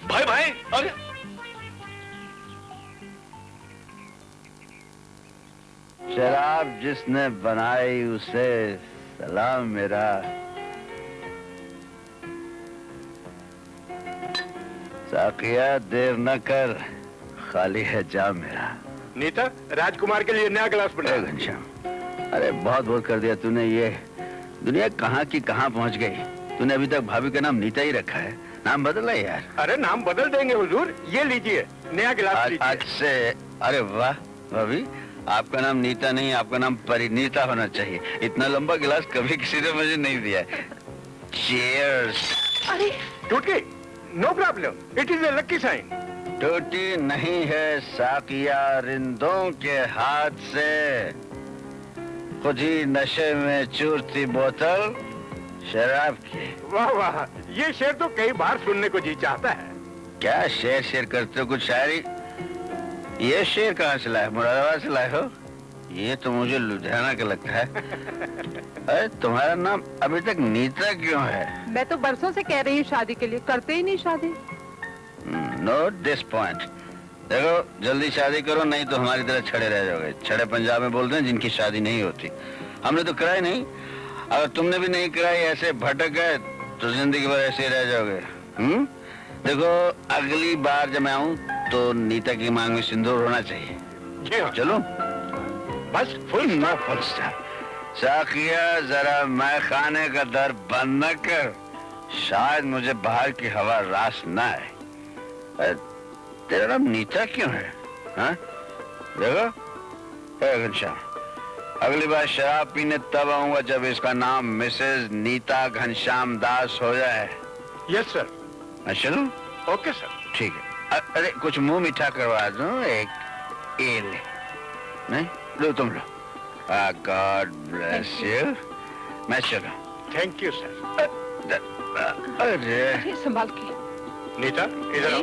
भाई अरे शराब जिसने बनाई उसे सलाम मेरा। साकिया देर न कर, खाली है जाम मेरा। नीता, राजकुमार के लिए नया गिलास बना। घनश्याम, अरे बहुत बहुत कर दिया तूने। ये दुनिया कहाँ की कहाँ पहुँच गई। तूने अभी तक भाभी का नाम नीता ही रखा है, नाम बदला यार। अरे नाम बदल देंगे हुजूर, ये लीजिए नया गिलास लीजिए। आज से। अरे वाह भाभी, आपका नाम नीता नहीं, आपका नाम परिनीता होना चाहिए। इतना लंबा गिलास कभी किसी ने मुझे नहीं दिया। चीयर्स। अरे टूट गई? No problem, it is a lucky sign. टूटी नहीं है साकिया रिंदों के हाथ से, खुद ही नशे में चूरती बोतल शराब की। वाह वाह, ये शेर तो कई बार सुनने को जी चाहता है। क्या शेर शेर करते हो, कुछ शायरी? ये शेर कहाँ से लाए, मुरादाबाद से लाए हो? ये तो मुझे लुधियाना का लगता है। अरे तुम्हारा नाम अभी तक नीता क्यों है? मैं तो बरसों से कह रही हूँ शादी के लिए, करते ही नहीं शादी। Note this point. देखो जल्दी शादी करो, नहीं तो हमारी तरह छड़े रह जाओगे। छड़े पंजाब में बोलते हैं जिनकी शादी नहीं होती। हमने तो कराई नहीं, अगर तुमने भी नहीं कराई, ऐसे भटक गए तो जिंदगी भर ऐसे ही रह जाओगे। देखो अगली बार जब मैं आऊँ तो नीता की मांग में सिंदूर होना चाहिए। जी हाँ। चलो बस फुल ना फुल स्टॉप। साकिया जरा मैं खाने का दर बंद न कर, शायद मुझे बाहर की हवा रास न आए। तेरा नाम नीता क्यों है? हाँ? देखो घनश्याम, अगली बार शराब पीने तब आऊंगा जब इसका नाम मिसेज नीता घनश्याम दास हो जाए। Yes sir. चलो ओके सर। ठीक है। अरे कुछ मुंह मीठा करवा दूं, एक एल नहीं? लो तुम लो। God bless you. मैं चलो। Thank you sir. अरे संभाल के। नीता इधर आओ।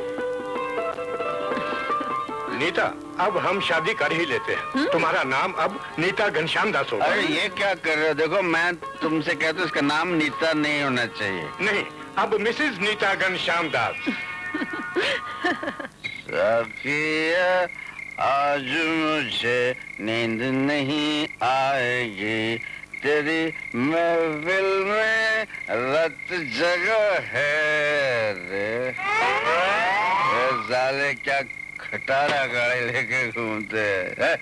नीता, अब हम शादी कर ही लेते हैं। तुम्हारा नाम अब नीता घनश्याम दास होगा। अरे ये क्या कर रहे हो? देखो मैं तुमसे कहता हूँ इसका नाम नीता नहीं होना चाहिए। नहीं, अब मिसेज नीता घनश्याम दास। साकिया आज मुझे नींद नहीं आएगी, तेरी महफिल में रत जगह है रे। साले क्या खटारा गाड़ी लेके घूमते हैं।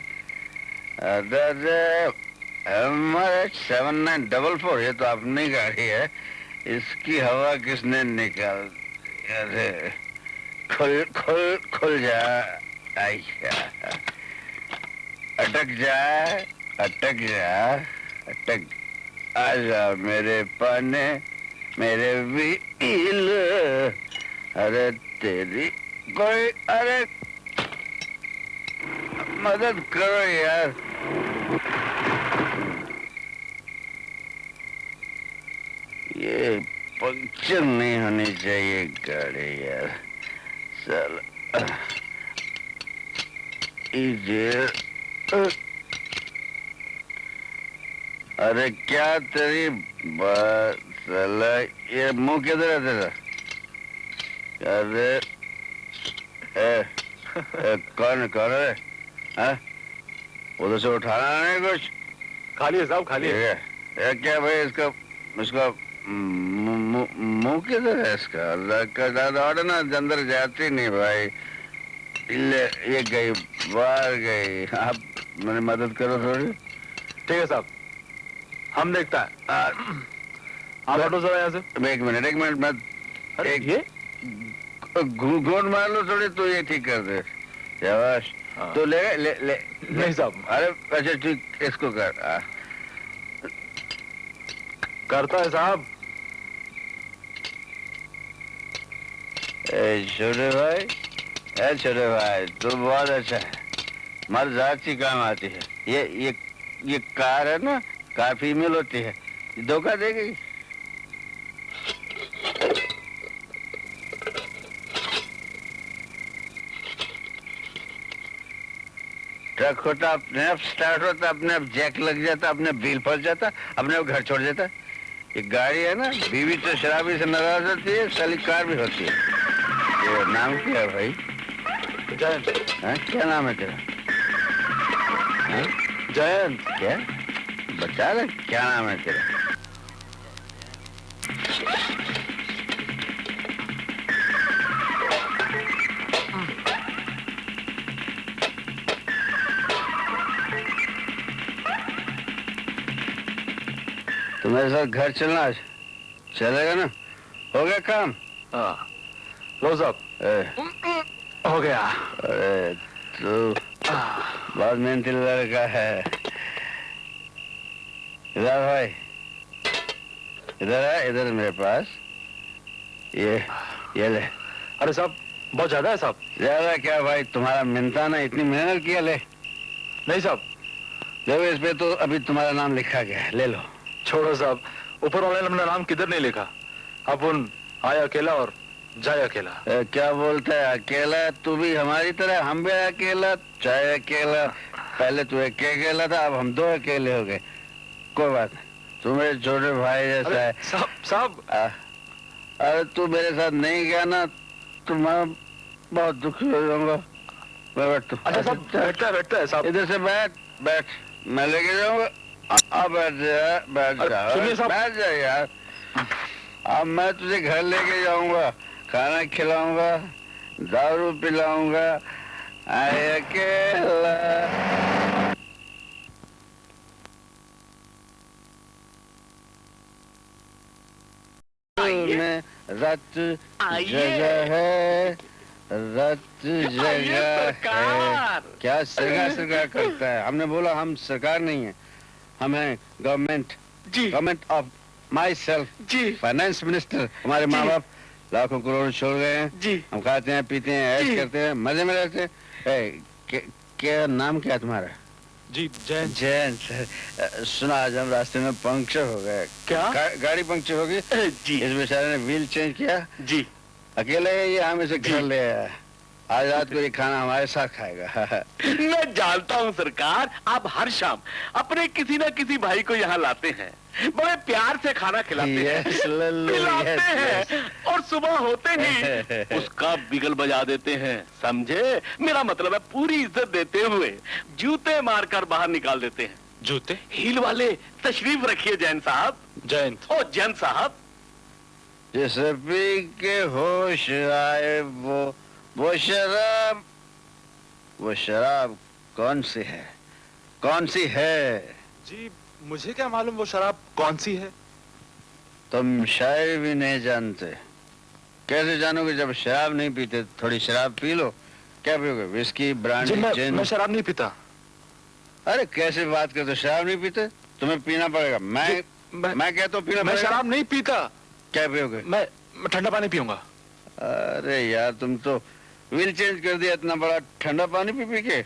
हमारे 7944, ये तो अपनी गाड़ी है, इसकी हवा किसने निकाल? अरे खुल खुल खुल जा। अटक जा, अटक जा, अटक आजा मेरे पाने, मेरे व्हील। अरे तेरी कोई, अरे मदद करो यार। ये पंक्चर नहीं होनी चाहिए गाड़ी यार। चल अरे क्या तेरी बात, ये मुंह किधर है तेरा? अरे कौन कौन है? उधर से उठाना नहीं कुछ? खाली है साहब, खाली है। क्या भाई इसका मुंह किधर है इसका? अल्लाह का दादा ना अंदर जाती नहीं भाई। ये गई, बाहर गई। आप मेरी मदद करो थोड़ी। ठीक है साहब, हम देखता है। आप हटो जरा यहाँ से। एक मिनट मैं ये घूंट मार लो थोड़ी तो ये ठीक कर दे। शाबाश। तो ले ले ले नहीं साहब। अरे अच्छा ठीक, इसको कर। करता है साहब। छोटे भाई, छोटे भाई तू बहुत अच्छा है, मर्द जात की काम आती है। ये कार है ना, कार फीमेल होती है, धोखा देगी। ट्रक होता अपने आप स्टार्ट होता, अपने आप जैक लग जाता, अपने आप व्हील फंस जाता, अपने आप घर छोड़ देता। ये गाड़ी है ना, बीवी तो शराबी से नाराज होती है, साली कार भी होती है। ये नाम क्या है भाई? जयंत। क्या नाम है तेरा? जयंत। क्या बता रहे, क्या नाम है तेरा? मेरे साथ घर चलना आज चलेगा ना? हो गया काम? हाँ लो साहब हो गया। अरे तू बहुत मेहनती लड़का है। इधर भाई, इधर है, इधर मेरे पास ये ले। अरे साहब बहुत ज्यादा है साहब। ज्यादा क्या भाई, तुम्हारा मिलता ना, इतनी मेहनत किया। ले नहीं साहब, देखो इस पे तो अभी तुम्हारा नाम लिखा गया है, ले लो। छोड़ो साहब, ऊपर वाले ने अपना नाम किधर नहीं लिखा। अपन आए अकेला और जाए अकेला। क्या बोलता है अकेला? तू भी हमारी तरह, हम भी अकेला चाहे अकेला। पहले तू अकेला था, अब हम दो अकेले हो गए। कोई बात नहीं, तू मेरे छोटे भाई जैसा है। साहब अरे तू मेरे साथ नहीं गया ना तो मैं बहुत दुखी हो जाऊंगा। मैं बैठ। अच्छा साहब बैठता है साहब। इधर से बैठ, मैं लेके जाऊंगा। अब बैठ जा यार। अब मैं तुझे घर लेके जाऊंगा, खाना खिलाऊंगा, दारू पिलाऊंगा। आए अकेला। रत जगह है, रत जगह है। क्या सरकार करता है? हमने बोला हम सरकार नहीं है, हम हैं government. Government of myself ji. Finance minister. हमारे माँ बाप लाखों करोड़ छोड़ गए हैं जी। हम खाते हैं, पीते हैं, ऐश करते हैं, मजे में रहते हैं। क्या नाम क्या तुम्हारा? जी जैन। जैन। सुना आज हम रास्ते में पंक्चर हो गए। क्या? गाड़ी पंक्चर हो गई जी। इस बेचारे ने व्हील चेंज किया जी। अकेले ये हम इसे घर ले आया। आज रात को ये खाना हमारे साथ खाएगा। मैं जानता हूँ सरकार, आप हर शाम अपने किसी न किसी भाई को यहाँ लाते हैं, बड़े प्यार से खाना खिलाते हैं, पिलाते हैं और सुबह होते ही उसका बिगल बजा देते हैं, समझे? मेरा मतलब है पूरी इज्जत देते हुए जूते मारकर बाहर निकाल देते हैं। जूते? हील वाले। तशरीफ रखिए जैन साहब। जैन। ओ जैन साहब। जिसे पी के होश आए वो शराब कौन सी है? कौन सी है? जी मुझे क्या मालूम वो शराब कौन सी है। तुम शायद भी नहीं जानते। कैसे जानोगे जब शराब नहीं पीते? थोड़ी शराब पी लो। क्या पियोगे? विस्की, ब्रांडी, जिन? मैं शराब नहीं पीता। अरे कैसे बात करते? शराब नहीं पीते? तुम्हें पीना पड़ेगा। मैं कहता हूँ पीना। मैं शराब नहीं पीता। क्या पियोगे? मैं ठंडा पानी पीऊंगा। अरे यार तुम तो व्हील चेंज कर दिया इतना बड़ा, ठंडा पानी पी के।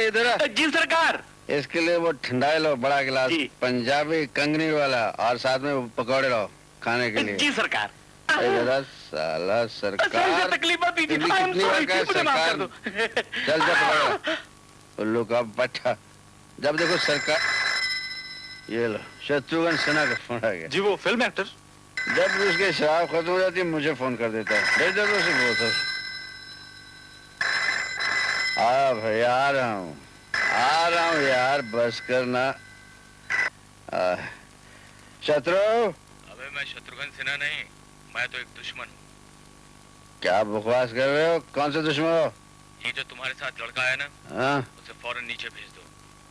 इधर जी सरकार। इसके लिए वो ठंडा लो, बड़ा गिलास, पंजाबी कंगनी वाला, और साथ में पकौड़े लो खाने के लिए। जी सरकार। इधर साला सरकार। तकलीफ मत दीजिए। सरकार चल जा उल्लू का बच्चा। जब देखो सरकार। ये लो शत्रुघ्न सिन्हा का फोन आ गया जी। वो फिल्म एक्टर जब भी उसकी शराब खत्म हो जाती है मुझे फोन कर देता है। भेज दो उसे बोतल। भाई आ रहा हूँ यार, बस करना। शत्रु। अबे मैं शत्रुघ्न सिन्हा नहीं, मैं तो एक दुश्मन हूँ। क्या बकवास कर रहे हो? कौन सा दुश्मन हो? ये जो तुम्हारे साथ लड़का है ना, हाँ? उसे फौरन नीचे भेज दो।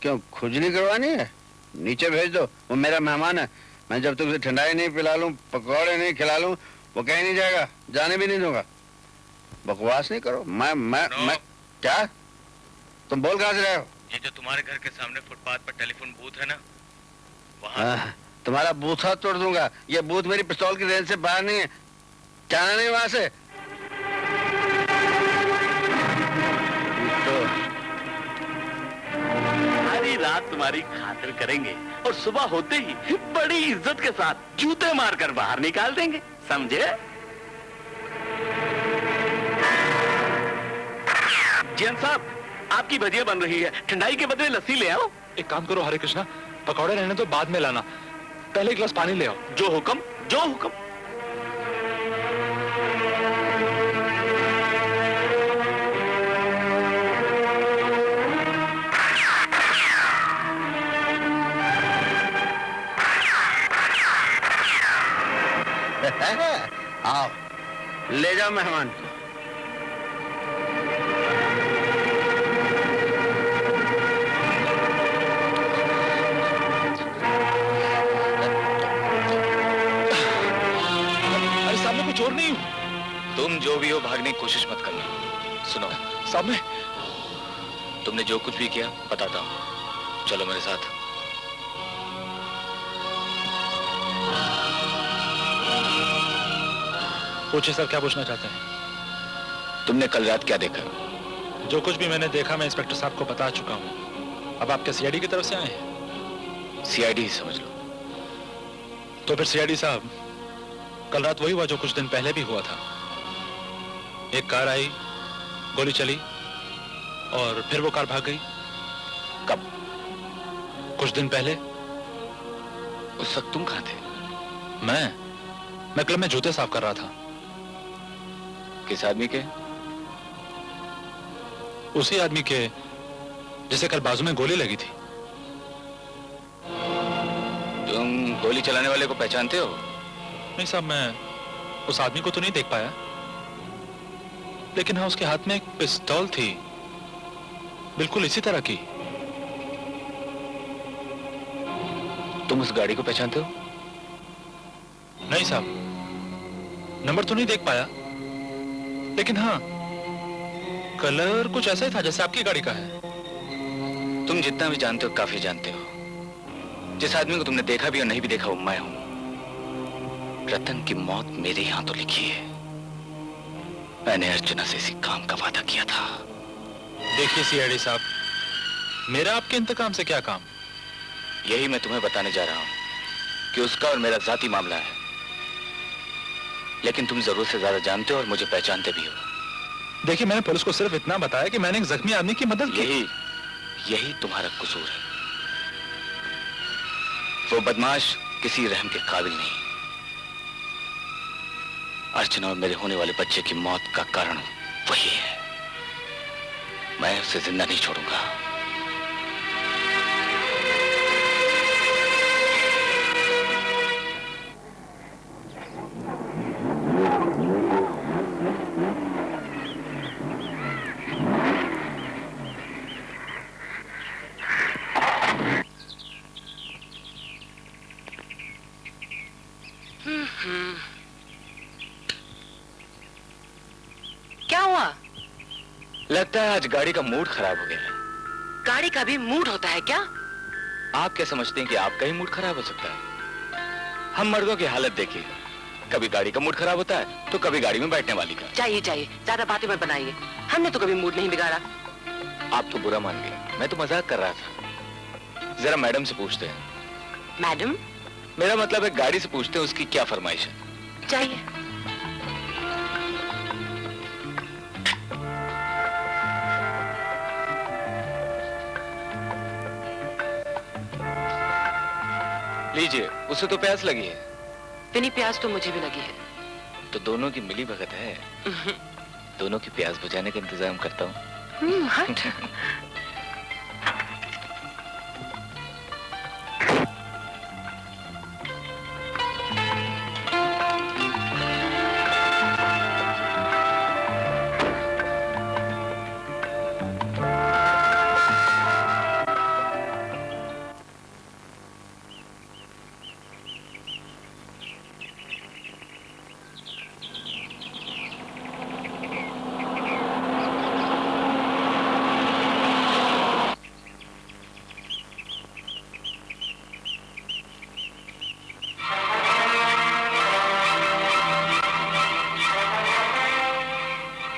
क्यों, खुजली करवानी है? नीचे भेज दो, वो मेरा मेहमान है। मैं जब तक उसे ठंडाई नहीं पिला लूं, पकौड़े नहीं खिला लूं, वो कहीं नहीं जाएगा, जाने भी नहीं दूंगा। बकवास नहीं करो। मैं क्या? तुम बोल कहां से रहे हो? ये जो तुम्हारे घर के सामने फुटपाथ पर टेलीफोन बूथ है ना, वहाँ। तुम्हारा बूथा तोड़ दूंगा। ये बूथ मेरी पिस्तौल की रेंज से बाहर नहीं है। जाना नहीं वहां से। सारी रात तुम्हारी खातिर करेंगे और सुबह होते ही बड़ी इज्जत के साथ जूते मारकर बाहर निकाल देंगे, समझे? जैन साहब, आपकी भजिया बन रही है, ठंडाई के बदले लस्सी ले आओ। एक काम करो हरे कृष्णा, पकौड़े रहने तो बाद में लाना, पहले एक गिलास पानी ले आओ। जो हुक्म, जो हुक्म। आओ, ले जाओ मेहमान को। चोर नहीं हूं। तुम जो भी हो, भागने की कोशिश मत करना। सुनो साहब, मैं तुमने जो कुछ भी किया बताता हूं, चलो मेरे साथ। पूछिए सर, क्या पूछना चाहते हैं? तुमने कल रात क्या देखा? जो कुछ भी मैंने देखा मैं इंस्पेक्टर साहब को बता चुका हूं। अब आप क्या सीआईडी की तरफ से आए हैं? सीआईडी ही समझ लो। तो फिर सीआईडी साहब, कल रात वही हुआ जो कुछ दिन पहले भी हुआ था। एक कार आई, गोली चली और फिर वो कार भाग गई। कब? कुछ दिन पहले। उस वक्त तुम कहां थे? मैं क्लब में जूते साफ कर रहा था। किस आदमी के? उसी आदमी के जिसे कल बाजू में गोली लगी थी। तुम गोली चलाने वाले को पहचानते हो? नहीं साहब, मैं उस आदमी को तो नहीं देख पाया, लेकिन हाँ, उसके हाथ में एक पिस्तौल थी, बिल्कुल इसी तरह की। तुम उस गाड़ी को पहचानते हो? नहीं साहब, नंबर तो नहीं देख पाया, लेकिन हाँ, कलर कुछ ऐसा ही था जैसे आपकी गाड़ी का है। तुम जितना भी जानते हो काफी जानते हो। जिस आदमी को तुमने देखा भी और नहीं भी देखा वो मैं हूं। रतन की मौत मेरे यहां तो लिखी है। मैंने अर्चना से इसी काम का वादा किया था। देखिए सीआईडी साहब, मेरा आपके इंतकाम से क्या काम? यही मैं तुम्हें बताने जा रहा हूं कि उसका और मेरा जाती मामला है। लेकिन तुम जरूरत से ज्यादा जानते हो और मुझे पहचानते भी हो। देखिए, मैंने पुलिस को सिर्फ इतना बताया कि मैंने एक जख्मी आदमी की मदद की। यही तुम्हारा कसूर है। वो बदमाश किसी रहम के काबिल नहीं। अर्चना और मेरे होने वाले बच्चे की मौत का कारण वही है। मैं उसे जिंदा नहीं छोड़ूंगा। क्या हुआ? लगता है आज गाड़ी का मूड खराब हो गया है। गाड़ी का भी मूड होता है क्या? आप क्या समझते हैं कि आपका ही मूड खराब हो सकता है? हम मर्दों की हालत देखिए, कभी गाड़ी का मूड खराब होता है तो कभी गाड़ी में बैठने वाली का। चाहिए ज्यादा बातें मत बनाइए। हमने तो कभी मूड नहीं बिगाड़ा। आप तो बुरा मान गए, मैं तो मजाक कर रहा था। जरा मैडम से पूछते हैं। मैडम? मेरा मतलब है गाड़ी से पूछते हैं उसकी क्या फरमाइश है। चाहिए। लीजिए, उसे तो प्यास लगी है। इतनी प्यास तो मुझे भी लगी है। तो दोनों की मिली भगत है। दोनों की प्यास बुझाने का इंतजाम करता हूँ। हट।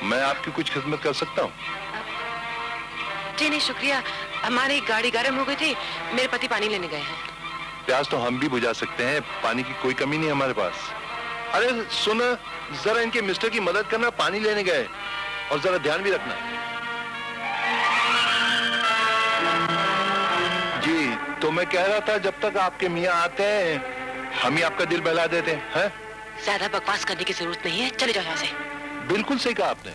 मैं आपकी कुछ खिदमत कर सकता हूँ? जी नहीं शुक्रिया, हमारी गाड़ी गर्म हो गई थी, मेरे पति पानी लेने गए हैं। प्यास तो हम भी बुझा सकते हैं, पानी की कोई कमी नहीं हमारे पास। अरे सुन, जरा इनके मिस्टर की मदद करना, पानी लेने गए, और जरा ध्यान भी रखना। जी, तो मैं कह रहा था जब तक आपके मियाँ आते हैं हम ही आपका दिल बहला देते हैं। ज्यादा बकवास करने की जरूरत नहीं है, चले जाओ यहाँ से। बिल्कुल सही कहा आपने।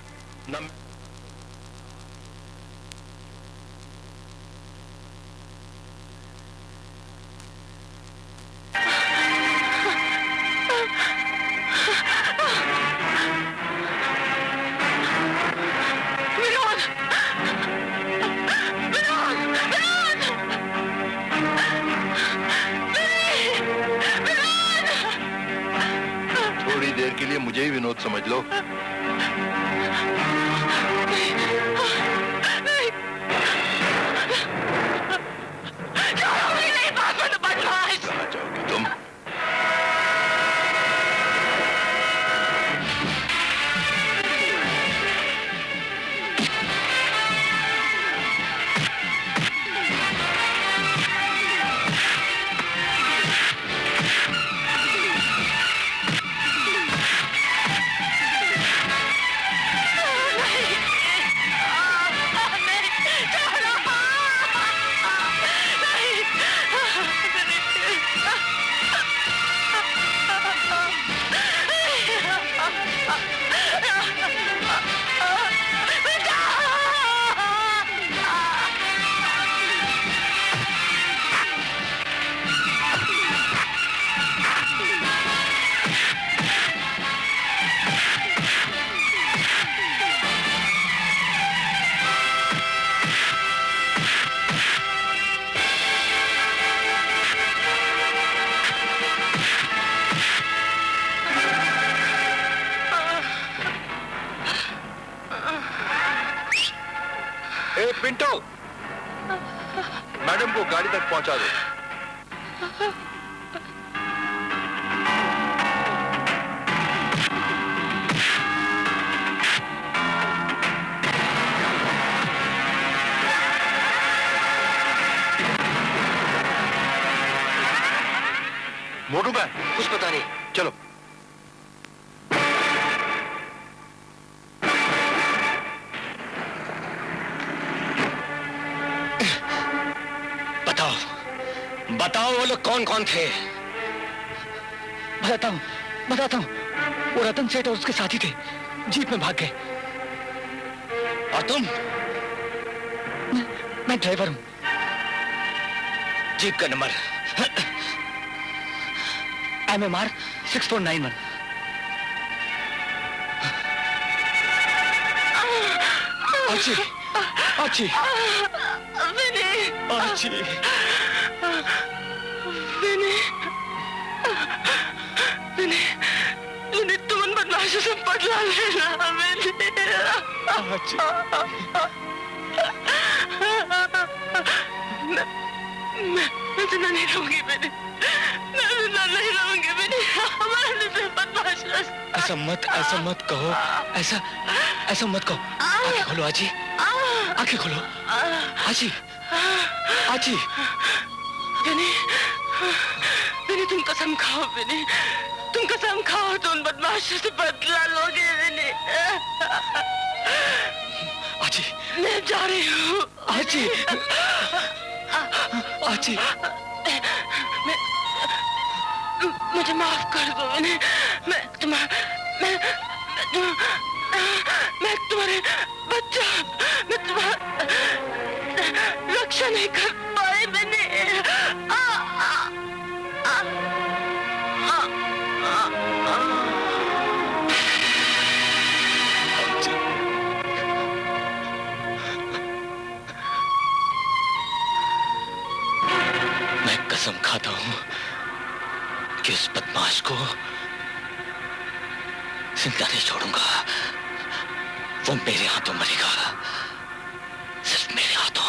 देर के लिए मुझे ही विनोद समझ लो। कहाँ जाओगी तुम? पिंटो, मैडम को गाड़ी तक पहुंचा दो। मोटू का कुछ पता नहीं, चलो। बताओ वो लोग कौन कौन थे? बताता हूँ। वो रतन सेठ और उसके साथी थे, जीप में भाग गए। और तुम? मैं ड्राइवर हूँ। जीप का नंबर? MMR 6491। आची, आची, आची, तुम उन बदमाशों से बदला लेना। मैं जिंदा नहीं रहूंगी बेटी, मैं जिंदा नहीं रहूंगी बेटी। ऐसा मत कहो, ऐसा मत कहो। आंखें खोलो आजी, आंखें खोलो आजी, आजी। विनी, तुम कसम खाओ विनी, तुम कसम खाओ तो उन बदमाशों से बदला लोगे विनी। आजी, मैं जा रही हूँ आजी, आजी। मुझे माफ कर दो विनी, मैं तुम्हारे बच्चा, मैं तुम्हारा रक्षा नहीं कर पाई विनी। मैं कसम खाता हूं कि उस बदमाश को जिंदा नहीं छोड़ूंगा। वो मेरे हाथों मरेगा, सिर्फ मेरे हाथों।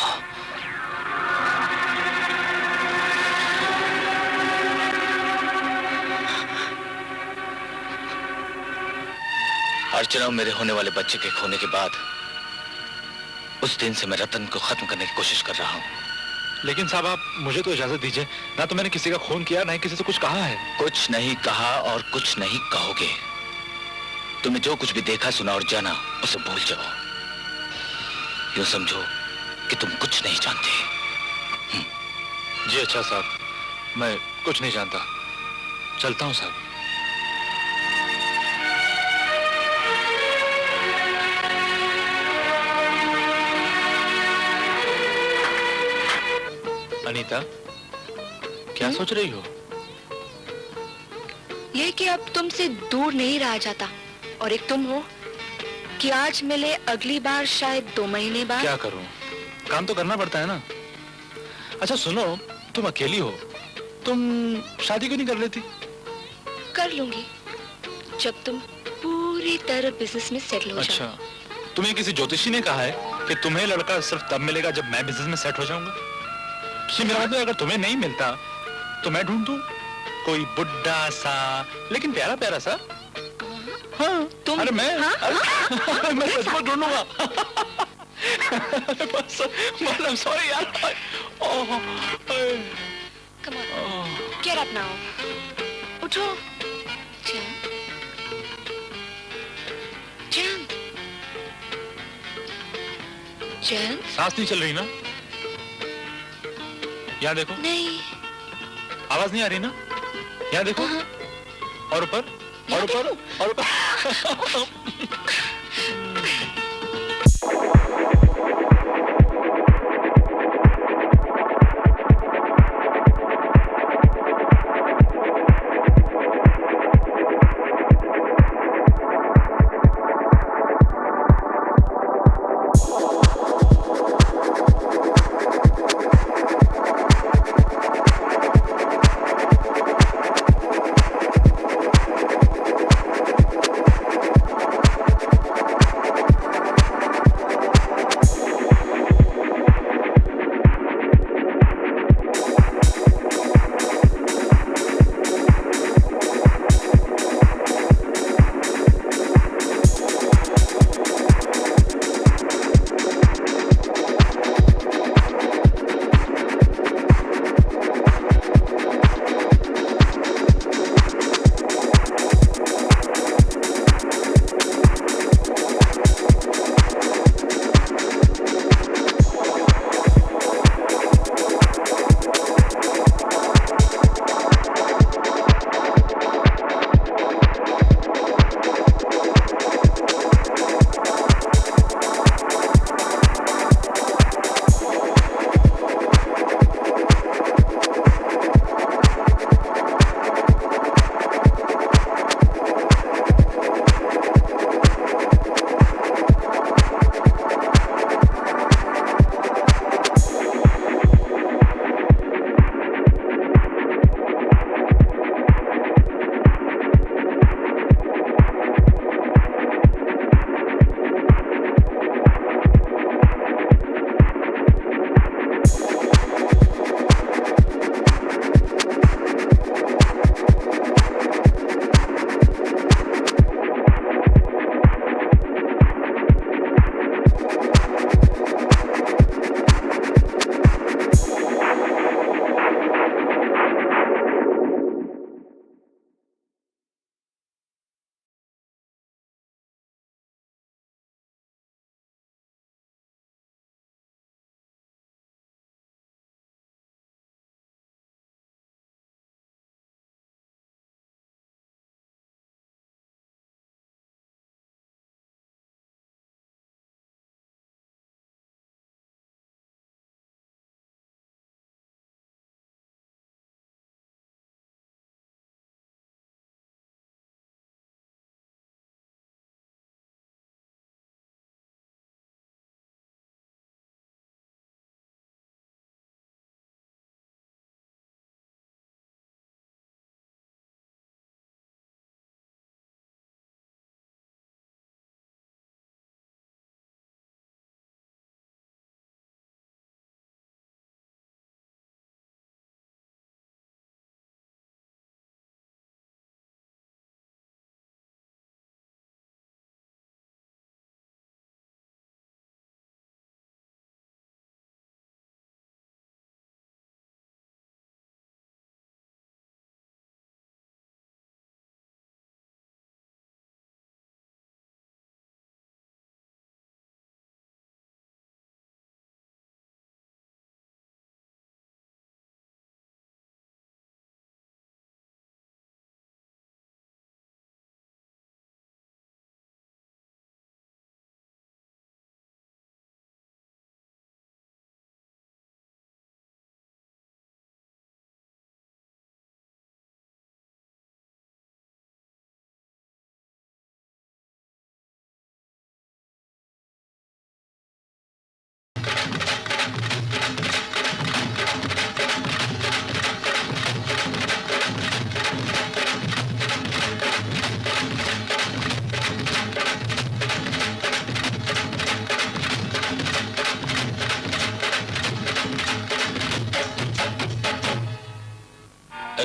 अर्चना, मेरे होने वाले बच्चे के खोने के बाद उस दिन से मैं रतन को खत्म करने की कोशिश कर रहा हूं। लेकिन साहब, आप मुझे तो इजाजत दीजिए। ना तो मैंने किसी का खून किया, ना ही किसी से कुछ कहा है। कुछ नहीं कहा और कुछ नहीं कहोगे। तुमने जो कुछ भी देखा, सुना और जाना, उसे भूल जाओ। यूं समझो कि तुम कुछ नहीं जानते। जी अच्छा साहब, मैं कुछ नहीं जानता। चलता हूं साहब। अनीता, क्या सोच रही हो? ये कि अब तुमसे दूर नहीं रहा जाता, और एक तुम हो कि आज मिले अगली बार शायद 2 महीने बाद। क्या करूं, काम तो करना पड़ता है ना। अच्छा सुनो, तुम अकेली हो, तुम शादी क्यों नहीं कर लेती? कर लूंगी, जब तुम पूरी तरह बिजनेस में सेटल हो अच्छा, तुम्हें किसी ज्योतिषी ने कहा है कि तुम्हें लड़का सिर्फ तब मिलेगा जब मैं बिजनेस में सेट हो जाऊंगा? ये मेरा मतलब अगर तुम्हें नहीं मिलता तो मैं ढूंढ दूं कोई बुड्ढा सा लेकिन प्यारा प्यारा सा। हाँ, तुम? अरे मैं हाँ? अरे मैं सच में ढूंढूंगा। मतलब सॉरी यार। Come on, get up now. उठो। जैन, जैन, सांस नहीं चल रही ना? यहाँ देखो। नहीं। आवाज नहीं आ रही ना? यहाँ देखो। और ऊपर, और ऊपर, और ऊपर।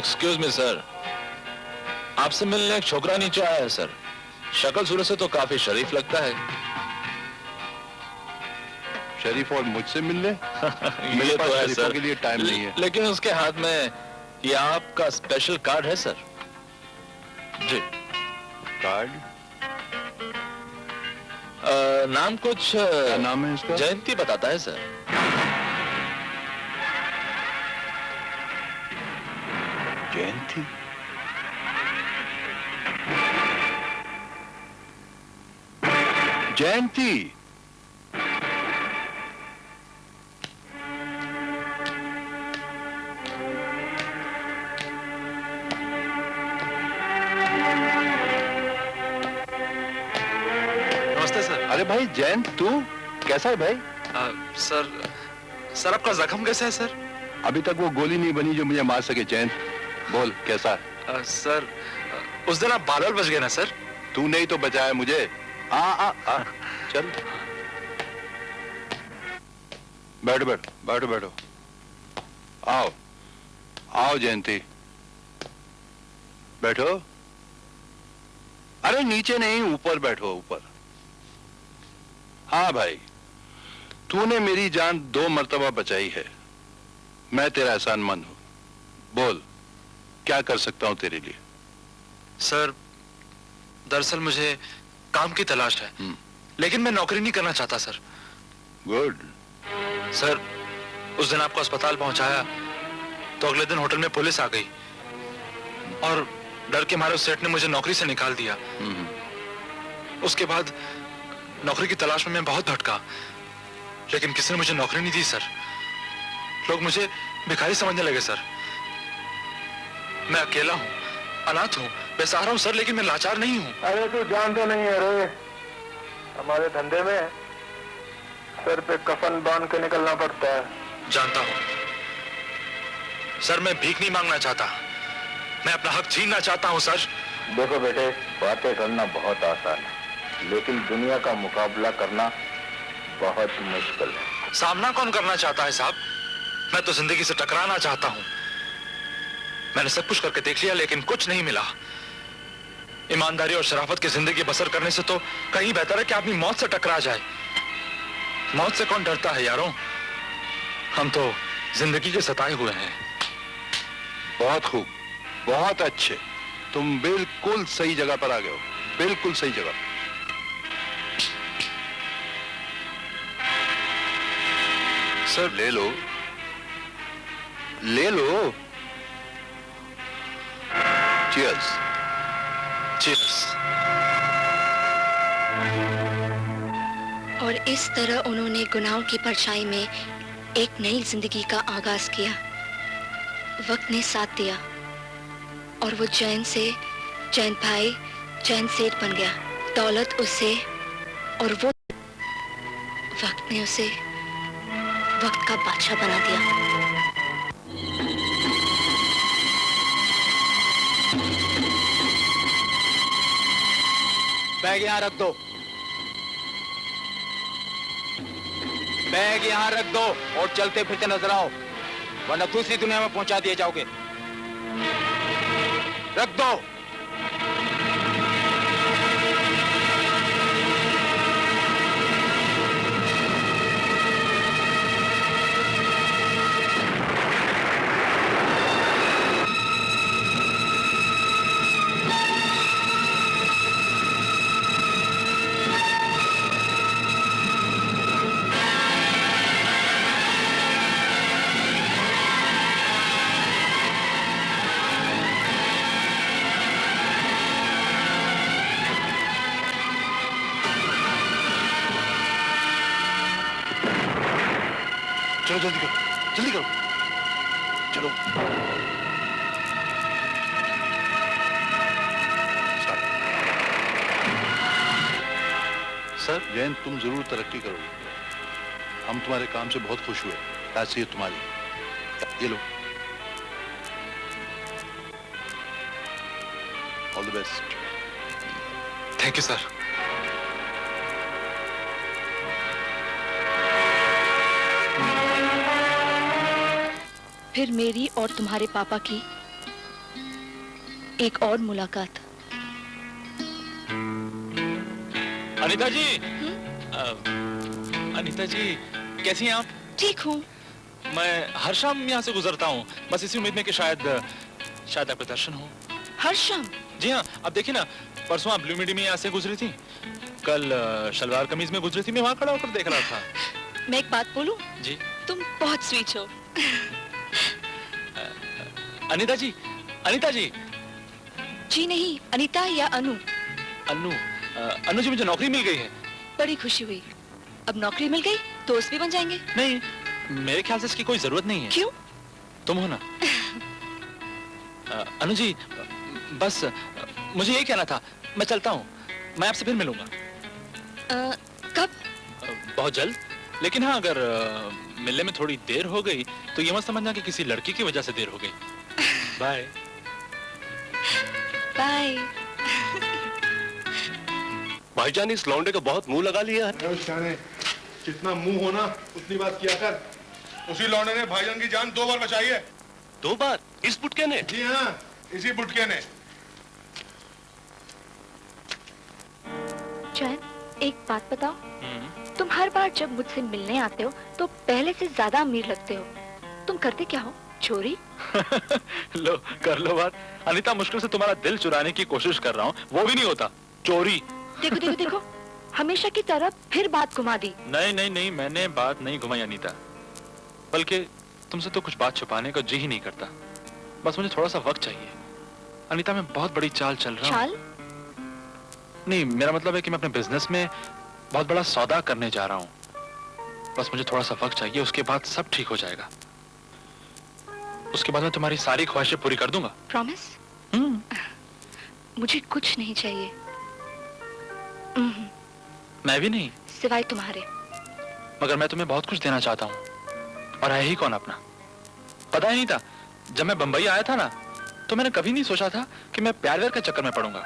एक्सक्यूज मी सर, आपसे मिलने एक छोकरा नीचे आया है सर। शक्ल सूरत से तो काफी शरीफ लगता है। शरीफ और मुझसे मिलने? ये तो है सर, के लिए टाइम नहीं है। लेकिन उसके हाथ में ये आपका स्पेशल कार्ड है सर। जी। कार्ड? नाम कुछ क्या नाम है इसका? जयंती बताता है सर। जयंती? जयंती? नमस्ते सर। अरे भाई जयंत, तू कैसा है भाई? सर आपका जख्म कैसा है सर? अभी तक वो गोली नहीं बनी जो मुझे मार सके। जयंत बोल, कैसा है? सर उस दिन आप बाल बच गए ना सर? तू नहीं तो बचाया मुझे। आ चल बैठो बैठो बैठो बैठो। आओ आओ जयंती, बैठो। अरे नीचे नहीं, ऊपर बैठो, ऊपर। हाँ भाई, तूने मेरी जान 2 मर्तबा बचाई है। मैं तेरा एहसानमंद हूं। बोल, क्या कर सकता हूं तेरे लिए? सर दरअसल मुझे काम की तलाश है, लेकिन मैं नौकरी नहीं करना चाहता सर। गुड। सर उस दिन आपको अस्पताल पहुंचाया तो अगले दिन होटल में पुलिस आ गई और डर के मारे उस सेठ ने मुझे नौकरी से निकाल दिया। उसके बाद नौकरी की तलाश में मैं बहुत भटका, लेकिन किसी ने मुझे नौकरी नहीं दी सर। लोग मुझे भिखारी समझने लगे सर। मैं अकेला हूं, अनाथ हूं, बेसहारा हूं सर, लेकिन मैं लाचार नहीं हूं। अरे तू जानता नहीं है रे, हमारे धंधे में सर पे कफन बांध के निकलना पड़ता है। जानता हूं सर, मैं भीख नहीं मांगना चाहता, मैं अपना हक छीनना चाहता हूं सर। देखो बेटे, बातें करना बहुत आसान है, लेकिन दुनिया का मुकाबला करना बहुत मुश्किल है। सामना कौन करना चाहता है साहब? मैं तो जिंदगी से टकराना चाहता हूं। मैंने सब कुछ करके देख लिया, लेकिन कुछ नहीं मिला। ईमानदारी और शराफत की जिंदगी बसर करने से तो कहीं बेहतर है कि आदमी मौत से टकरा जाए। मौत से कौन डरता है यारों? हम तो जिंदगी के सताए हुए हैं। बहुत खूब, बहुत अच्छे। तुम बिल्कुल सही जगह पर आ गए हो, बिल्कुल सही जगह। सर ले लो, ले लो। चीयर्स। चीयर्स। और इस तरह उन्होंने गुनाहों की परछाई में एक नई जिंदगी का आगाज किया। वक्त ने साथ दिया और वो जैन से जैन भाई, जैन सेठ बन गया। दौलत उसे और वो वक्त ने उसे वक्त का बादशाह बना दिया। बैग यहाँ रख दो, बैग यहाँ रख दो और चलते फिरते नजर आओ, वरना दूसरी दुनिया में पहुंचा दिए जाओगे। रख दो। चलो जल्दी करो, जल्दी करो, चलो। सर जैन, तुम जरूर तरक्की करोगे। हम तुम्हारे काम से बहुत खुश हुए। हैसियत तुम्हारी। ये लो, all the best. Thank you sir. फिर मेरी और तुम्हारे पापा की एक और मुलाकात। अनीता जी, अनीता जी कैसी हैं आप? ठीक हूँ। मैं हर शाम यहाँ से गुजरता हूँ, बस इसी उम्मीद में कि शायद आपका दर्शन हो। हर शाम? जी हाँ, अब देखिए ना, परसों आप ब्लू मीडियम में यहाँ से गुजरी थी, कल शलवार कमीज में गुजरी थी, मैं वहाँ खड़ा होकर देख रहा था। मैं एक बात बोलूं? जी। तुम बहुत स्वीट हो। अनीता जी, अनीता जी। जी नहीं, अनीता या अनु? अनु जी, मुझे नौकरी मिल गई है। बड़ी खुशी हुई। अब नौकरी मिल गई, दोस्त भी बन जाएंगे। नहीं, मेरे ख्याल से इसकी कोई जरूरत नहीं है। क्यों? तुम हो ना। अनु जी, बस मुझे यही कहना था, मैं चलता हूँ, मैं आपसे फिर मिलूंगा। कब? बहुत जल्द, लेकिन हाँ, अगर मिलने में थोड़ी देर हो गई तो ये मत समझना कि किसी लड़की की वजह से देर हो गई। बाय। बाय। भाईजान, इस लौंडे को बहुत मुंह लगा लिया है। जितना मुंह होना उतनी बात किया कर। उसी लौंडे ने भाईजान की जान 2 बार बचाई है। 2 बार? इस बुटके ने? जी हाँ, इसी बुटके ने। चैन, एक बात बताओ, तुम हर बार जब मुझसे मिलने आते हो तो पहले से ज्यादा अमीर लगते हो। तुम करते क्या हो? चोरी? लो, कर लो बात। अनीता, मुश्किल से तुम्हारा दिल चुराने की कोशिश कर रहा हूँ, वो भी नहीं होता। चोरी। देखो देखो देखो, हमेशा की तरह फिर बात घुमा दी। नहीं नहीं नहीं, मैंने बात नहीं घुमाई अनीता, बल्कि तुमसे तो कुछ बात छुपाने का जी ही नहीं करता। बस मुझे थोड़ा सा वक्त चाहिए। अनीता, मैं बहुत बड़ी चाल चल रहा हूँ। चाल? नहीं, मेरा मतलब है कि मैं अपने बिजनेस में बहुत बड़ा सौदा करने जा रहा हूँ। बस मुझे थोड़ा सा वक्त चाहिए, उसके बाद सब ठीक हो जाएगा। उसके बाद मैं तुम्हारी सारी ख्वाहिशें पूरी कर दूंगा। प्रॉमिस? मुझे कुछ नहीं चाहिए। मैं भी नहीं, सिवाय तुम्हारे। मगर मैं तुम्हें बहुत कुछ देना चाहता हूँ, और है ही कौन अपना। पता ही नहीं था, जब मैं बंबई आया था ना, तो मैंने कभी नहीं सोचा था कि मैं प्यार व्यार के चक्कर में पड़ूंगा।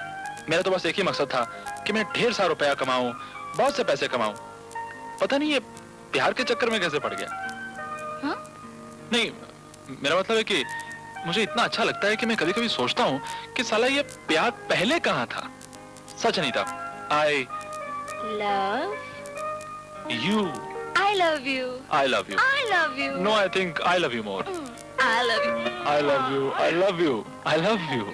मेरा तो बस एक ही मकसद था कि मैं ढेर सारा रुपया कमाऊं, बहुत से पैसे कमाऊं। पता नहीं ये प्यार के चक्कर में कैसे पड़ गया। हाँ? नहीं, मेरा मतलब है कि मुझे इतना अच्छा लगता है कि मैं कभी कभी सोचता हूँ कि साला ये प्यार पहले कहाँ था। सच Anita, I love you. I love you. I love you. I love you. No, I think I love you more. I love you. I love you. I love you. I love you.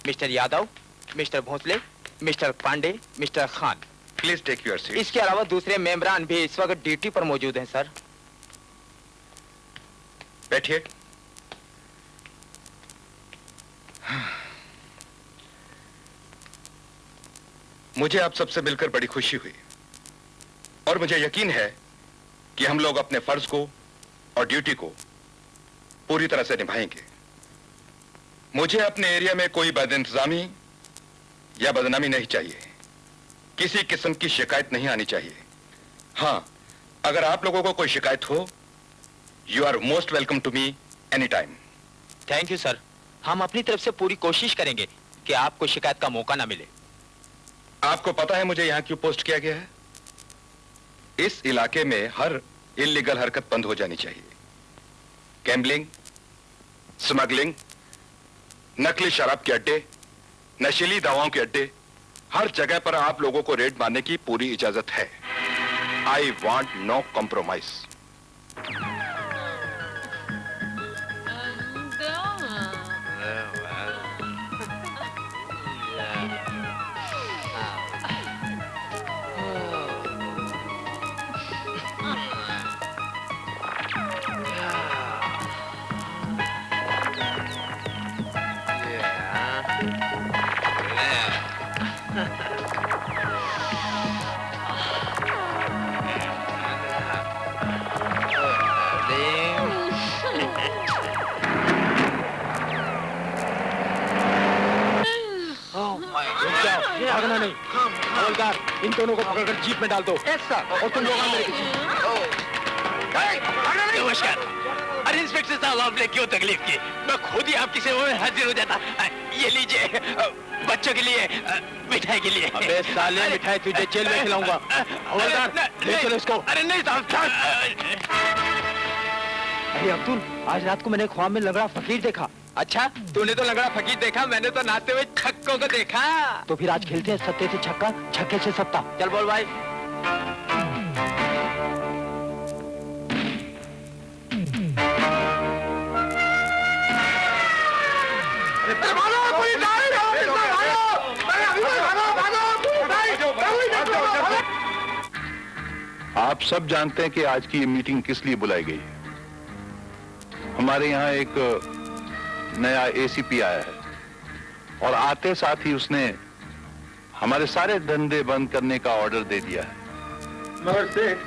Mister Yadav, mister Bhosale, mister Pandey, mister Khan. Please take your seat. इसके अलावा दूसरे मेंबरान भी इस वक्त duty पर मौजूद हैं sir. बैठिए। मुझे आप सबसे मिलकर बड़ी खुशी हुई, और मुझे यकीन है कि हम लोग अपने फर्ज को और ड्यूटी को पूरी तरह से निभाएंगे। मुझे अपने एरिया में कोई बदइंतजामी या बदनामी नहीं चाहिए, किसी किस्म की शिकायत नहीं आनी चाहिए। हां, अगर आप लोगों को कोई शिकायत हो, you are most welcome to me any time. Thank you sir, हम अपनी तरफ से पूरी कोशिश करेंगे कि आपको शिकायत का मौका ना मिले। आपको पता है मुझे यहां क्यों पोस्ट किया गया है? इस इलाके में हर इल्लीगल हरकत बंद हो जानी चाहिए। गैम्बलिंग, स्मगलिंग, नकली शराब के अड्डे, नशीली दवाओं के अड्डे, हर जगह पर आप लोगों को रेड मारने की पूरी इजाजत है। I want no compromise. हवलदार, इन दोनों को पकड़कर जीप में डाल दो। सर। और तुम लोग मेरे नमस्कार। अरे इंस्पेक्टर साहब, आपने क्यों तकलीफ की? मैं खुद ही आपकी सेवा में हाजिर हो जाता। ये लीजिए, बच्चों के लिए, मिठाई के लिए। अबे साले, मिठाई तुझे जेल में खिलाऊंगा। हवलदार, ले चलो इसको। अरे नहीं साहब। अरे अब्दुल, आज रात को मैंने ख्वाब में लंगड़ा फकीर देखा। अच्छा, तूने तो लंगड़ा फकीर देखा, मैंने तो नाचते हुए छक्कों को देखा। तो फिर आज खेलते हैं सत्ते से छक्का, छक्के से सत्ता। चल बोल भाई। आप सब जानते हैं कि आज की ये मीटिंग किस लिए बुलाई गई है। हमारे यहाँ एक नया एसीपी आया है और आते साथ ही उसने हमारे सारे धंधे बंद करने का ऑर्डर दे दिया है। मगर सेठ,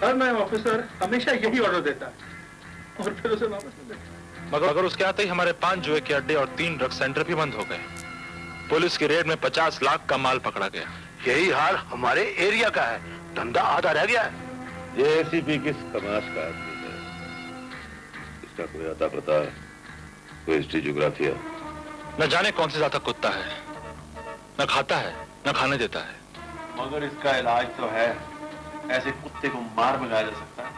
हर नया ऑफिसर हमेशा यही ऑर्डर देता है और फिर उसे वापस नहीं देता। मगर उसके आते ही हमारे 5 जुए के अड्डे और 3 ड्रग सेंटर भी बंद हो गए। पुलिस की रेड में 50 लाख का माल पकड़ा गया। यही हाल हमारे एरिया का है, धंधा आधा रह गया है। ये एसीपी किस कमाश का आदमी है? इसका कोई अता पता, कोई हिस्ट्री ज्योग्राफिया? न जाने कौन सी जाता कुत्ता है, न खाता है न खाने देता है। मगर इसका इलाज तो है, ऐसे कुत्ते को मार भगाया जा सकता है।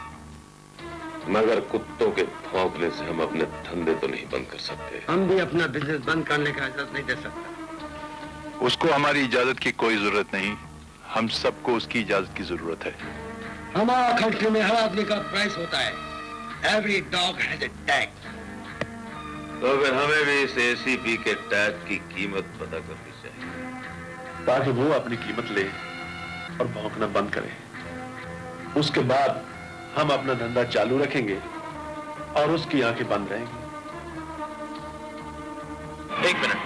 मगर कुत्तों के भौंकने से हम अपने धंधे तो नहीं बंद कर सकते। हम भी अपना बिजनेस बंद करने का इजाजत नहीं दे सकते। उसको हमारी इजाजत की कोई जरूरत नहीं, हम सबको उसकी इजाजत की जरूरत है। हमारा कंट्री में हर आदमी का प्राइस होता है। Every dog has a tag. तो फिर हमें भी इस एसीपी के टैग की कीमत पता करनी चाहिए, ताकि वो अपनी कीमत ले और भौंकना बंद करे। उसके बाद हम अपना धंधा चालू रखेंगे और उसकी आंखें बंद रहेंगी। 1 मिनट,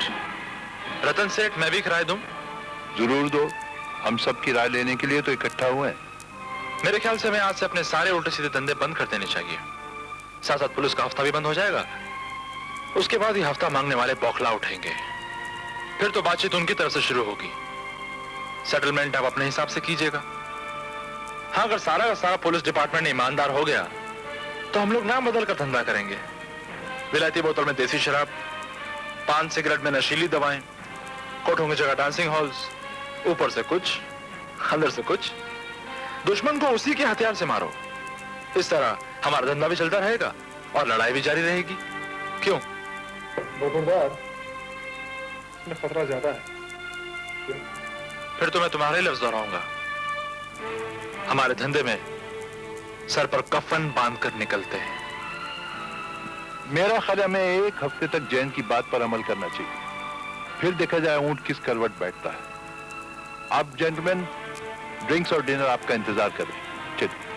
रतन सेठ, मैं भी किराया दूं? जरूर दो, हम सब की राय लेने के लिए तो इकट्ठा हुए हैं। मेरे ख्याल से हमें आज से अपने सारे उल्टे सीधे धंधे बंद कर देने चाहिए। साथ साथ पुलिस का हफ्ता भी बंद हो जाएगा। उसके बाद ही हफ्ता मांगने वाले बौखला उठेंगे। फिर तो बातचीत उनकी तरफ से शुरू होगी। सेटलमेंट आप अपने हिसाब से कीजिएगा। हाँ, अगर सारा का सारा पुलिस डिपार्टमेंट ईमानदार हो गया तो हम लोग नाम बदल कर धंधा करेंगे। विलायती बोतल में देसी शराब, पान सिगरेट में नशीली दवाएं, कोठों की जगह डांसिंग हॉल्स, ऊपर से कुछ अंदर से कुछ। दुश्मन को उसी के हथियार से मारो। इस तरह हमारा धंधा भी चलता रहेगा और लड़ाई भी जारी रहेगी। क्यों? बरकरार इसमें खतरा ज्यादा है। फिर तो मैं तुम्हारे लफ्ज दोहराऊंगा। हमारे धंधे में सर पर कफन बांधकर निकलते हैं। मेरा ख्याल है हमें 1 हफ्ते तक जैन की बात पर अमल करना चाहिए, फिर देखा जाए ऊंट किस करवट बैठता है। आप जेंटलमैन ड्रिंक्स और डिनर आपका इंतजार करें। चलिए।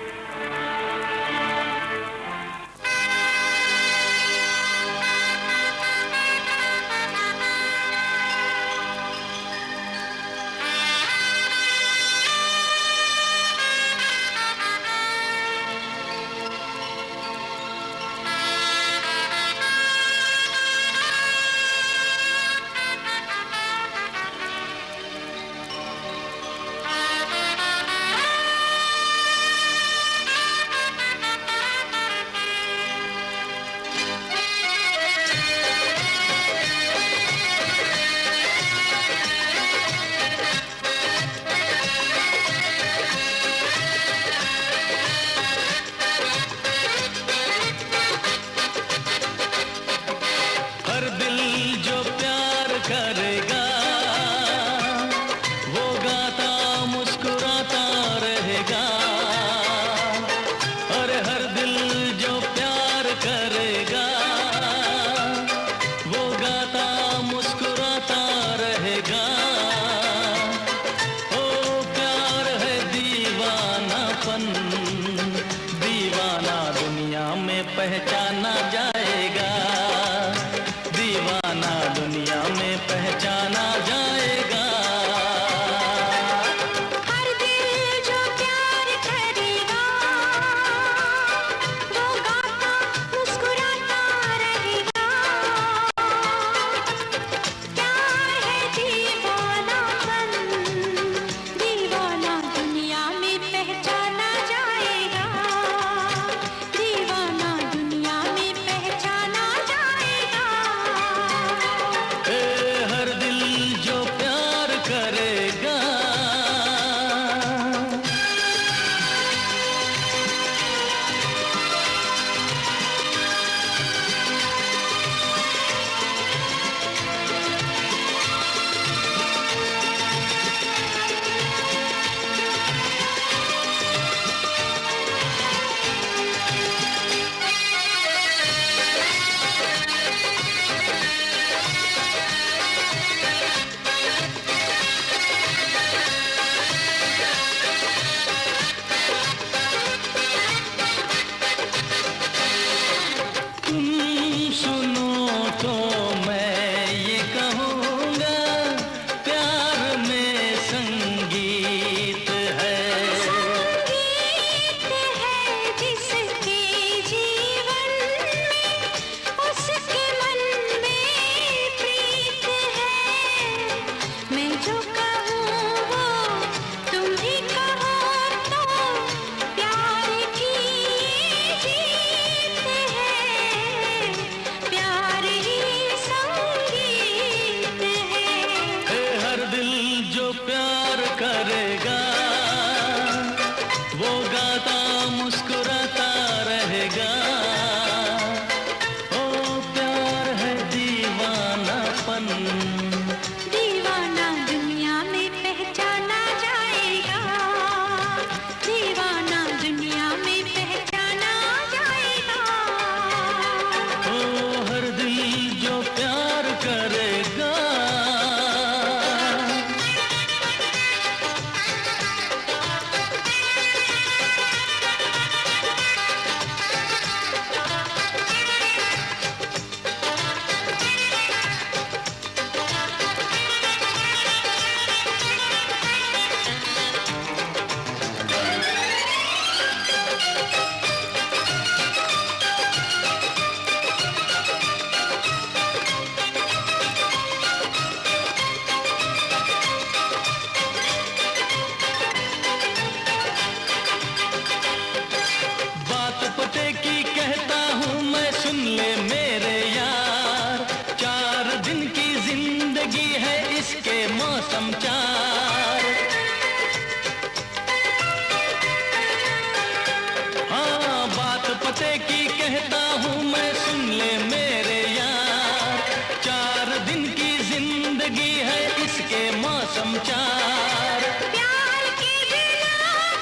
बातें की कहता हूँ मैं, सुन ले मेरे यार। 4 दिन की जिंदगी है, इसके मौसम 4। प्यार के बिना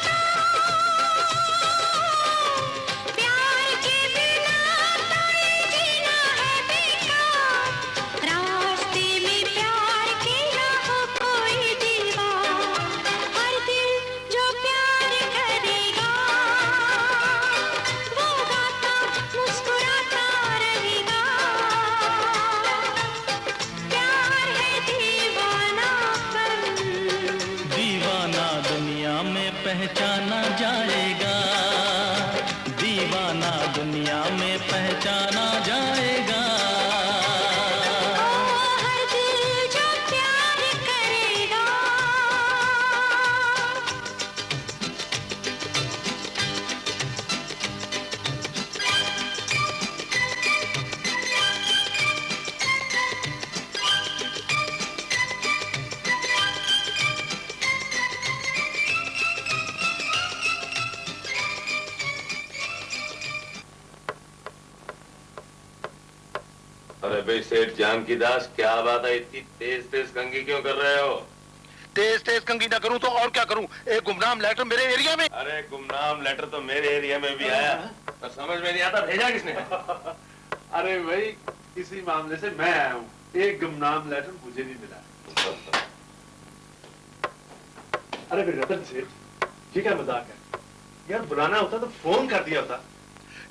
तो, प्यार के बिना तो ये जीना है बेकार। रास्ते में प्यार के ना हो कोई दीवार, हर दिल जो प्यार करेगा वो गाता मुस्कुराता रहेगा। प्यार है दीवानापन, दीवाना दुनिया में पहचाना जाएगा, दीवाना दुनिया में पहचाना जाएगा। हर दिल जो प्यार करेगा। अरे भाई सेठ जानकी दास, क्या बात है, इतनी तेज तेज कंघी क्यों कर रहे हो? तेज तेज कंघी ना करूं तो और क्या करूं? एक गुमनाम लेटर मेरे एरिया में। अरे गुमनाम लेटर तो मेरे एरिया में भी आया, पर समझ में नहीं आता भेजा किसने। अरे भाई इसी मामले से मैं आया हूँ, एक गुमनाम लेटर मुझे भी मिला। अरे भाई रतन सेठ, ये क्या मजाक है यार? बुलाना होता तो फोन कर दिया होता।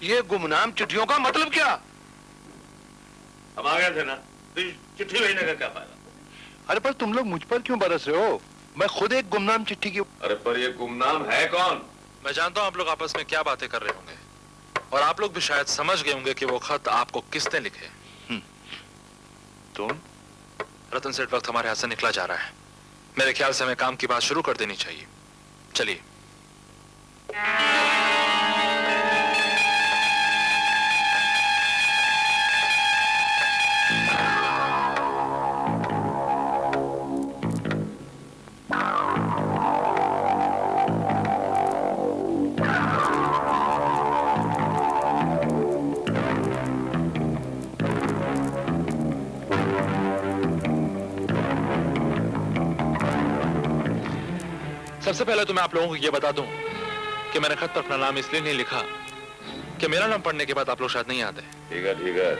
ये गुमनाम चिट्ठियों का मतलब क्या? अब आ गए थे ना, तो चिट्ठी भेजने का क्या फायदा? अरे पर तुम लोग मुझ पर क्यों बरस रहे हो? मैं खुद एक गुमनाम चिट्ठी की। अरे पर ये गुमनाम है कौन? मैं जानता हूं आप लोग आपस में क्या बातें कर रहे होंगे, और आप लोग भी शायद समझ गए होंगे कि वो खत आपको किसने लिखे। तुम? रतन सेठ, वक्त हमारे हाथ से निकला जा रहा है। मेरे ख्याल से हमें काम की बात शुरू कर देनी चाहिए। चलिए। सबसे पहले तो मैं आप लोगों को यह बता दूं कि मैंने खत पर अपना नाम इसलिए नहीं लिखा कि मेरा नाम पढ़ने के बाद आप लोग शायद नहीं आते। ठीक है,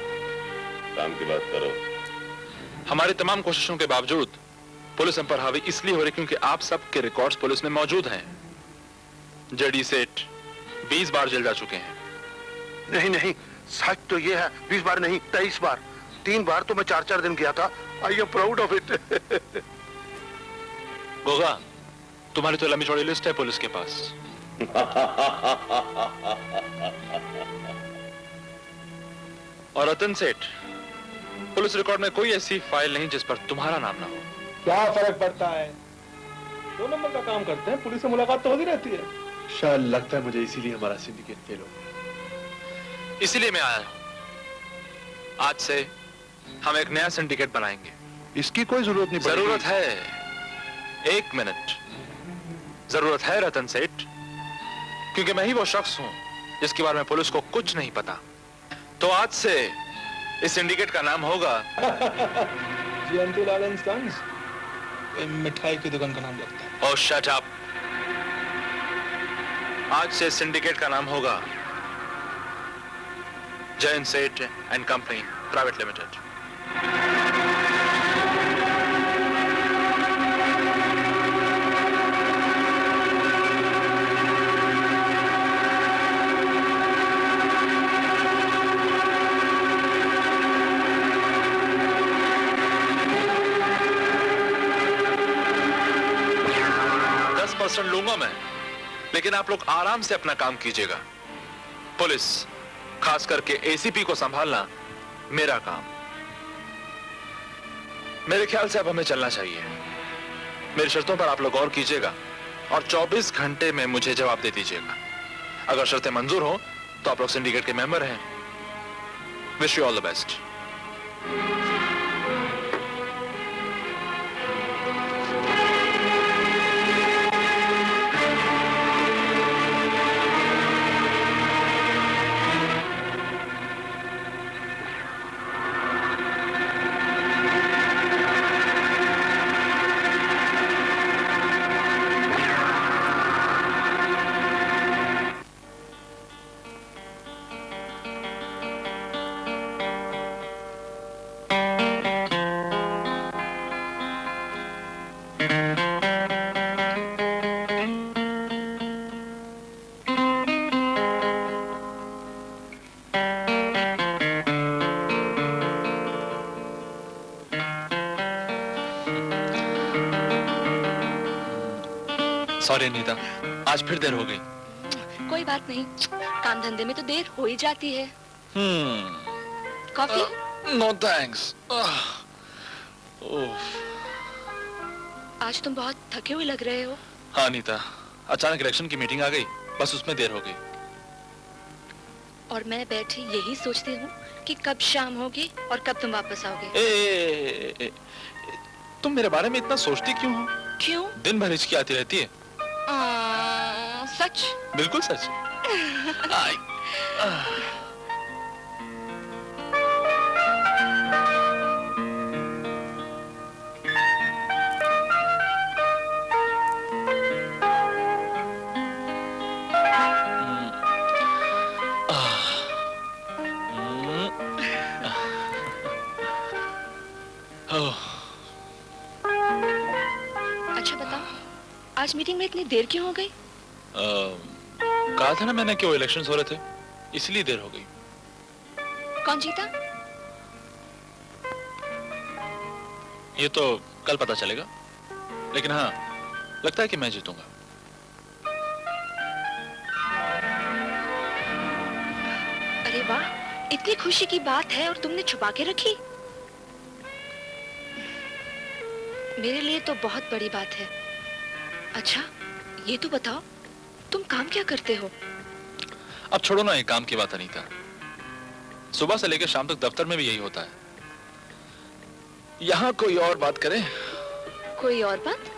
काम की बात करो। हमारी तमाम कोशिशों के बावजूद पुलिस हम पर हावी इसलिए हो रही क्योंकि आप सब के रिकॉर्ड्स पुलिस में मौजूद हैं। जेडी सेठ 20 बार जेल जा चुके हैं। नहीं नहीं, सच तो ये है, 20 बार नहीं 23 बार। 3 बार तो मैं 4-4 दिन गया था। I am proud of it. Goga, तुम्हारी तो लंबी चौड़ी लिस्ट है पुलिस के पास। और रतन सेठ, पुलिस रिकॉर्ड में कोई ऐसी फाइल नहीं जिस पर तुम्हारा नाम ना हो। क्या फर्क पड़ता है? 2 नंबर का काम करते हैं, पुलिस से मुलाकात तो होती रहती है। शायद लगता है मुझे इसीलिए हमारा सिंडिकेट फेल हो गया। इसीलिए मैं आया हूं। आज से हम एक नया सिंडिकेट बनाएंगे। इसकी कोई जरूरत नहीं पड़ेगी। जरूरत है, 1 मिनट जरूरत है रतन सेठ, क्योंकि मैं ही वो शख्स हूं जिसके बारे में पुलिस को कुछ नहीं पता। तो आज से इस सिंडिकेट का नाम होगा जयंतीलाल एंड सन्स। मिठाई की दुकान का नाम लगता है। ओह शट अप। आज से सिंडिकेट का नाम होगा जयंत सेठ एंड कंपनी प्राइवेट लिमिटेड। लूंगा मैं, लेकिन आप लोग आराम से अपना काम कीजिएगा। पुलिस, खास करके एसीपी को संभालना मेरा काम। मेरे ख्याल से अब हमें चलना चाहिए। मेरी शर्तों पर आप लोग गौर कीजिएगा और 24 घंटे में मुझे जवाब दे दीजिएगा। अगर शर्तें मंजूर हो तो आप लोग सिंडिकेट के मेंबर हैं। Wish you all the best. Sorry Anita, आज फिर देर हो गई। कोई बात नहीं, काम धंधे में तो देर हो ही जाती है। कॉफी? No thanks. आज तुम बहुत थके हुए लग रहे हो। हाँ अनीता, अचानक इलेक्शन की मीटिंग आ गई, बस उसमें देर हो गई। और मैं बैठी यही सोचती हूँ कि कब शाम होगी और कब तुम वापस आओगे। तुम मेरे बारे में इतना सोचती क्यों हो? क्यों? दिन भर हिचकी आती रहती है। सच? बिल्कुल सच। अच्छा बताओ, आज मीटिंग में इतनी देर क्यों हो गई? कहा था ना मैंने कि वो इलेक्शंस हो रहे थे, इसलिए देर हो गई। कौन जीता? ये तो कल पता चलेगा, लेकिन हाँ, लगता है कि मैं जीतूंगा। अरे वाह, इतनी खुशी की बात है और तुमने छुपा के रखी। मेरे लिए तो बहुत बड़ी बात है। अच्छा, ये तो बताओ, तुम काम क्या करते हो? अब छोड़ो ना ये काम की बात अनीता। सुबह से लेकर शाम तक दफ्तर में भी यही होता है। यहाँ कोई और बात करें? कोई और बात?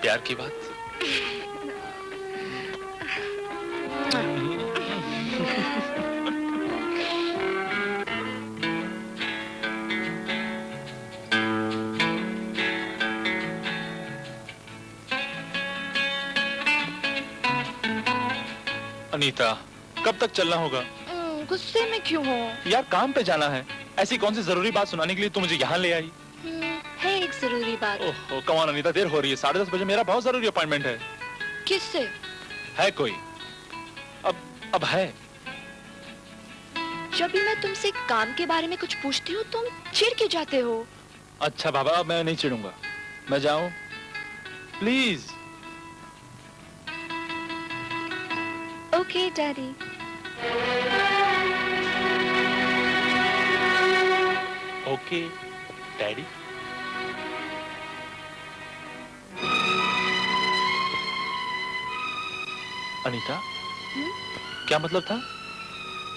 प्यार की बात। अनीता, कब तक चलना होगा? गुस्से में क्यों हो? यार काम पे जाना है। ऐसी कौन सी जरूरी बात सुनाने के लिए तू मुझे यहाँ ले आई? है एक जरूरी बात। ओह कम ऑन अनीता, देर हो रही है। 10:30 बजे मेरा बहुत जरूरी अपॉइंटमेंट है। किससे? है कोई? अब है। जब भी मैं तुमसे काम के बारे में कुछ पूछती हूँ तुम चिढ़ के जाते हो। अच्छा बाबा, अब मैं नहीं चिढ़ूंगा। मैं जाऊं? Please. Okay daddy. Okay daddy. Anita, क्या मतलब था?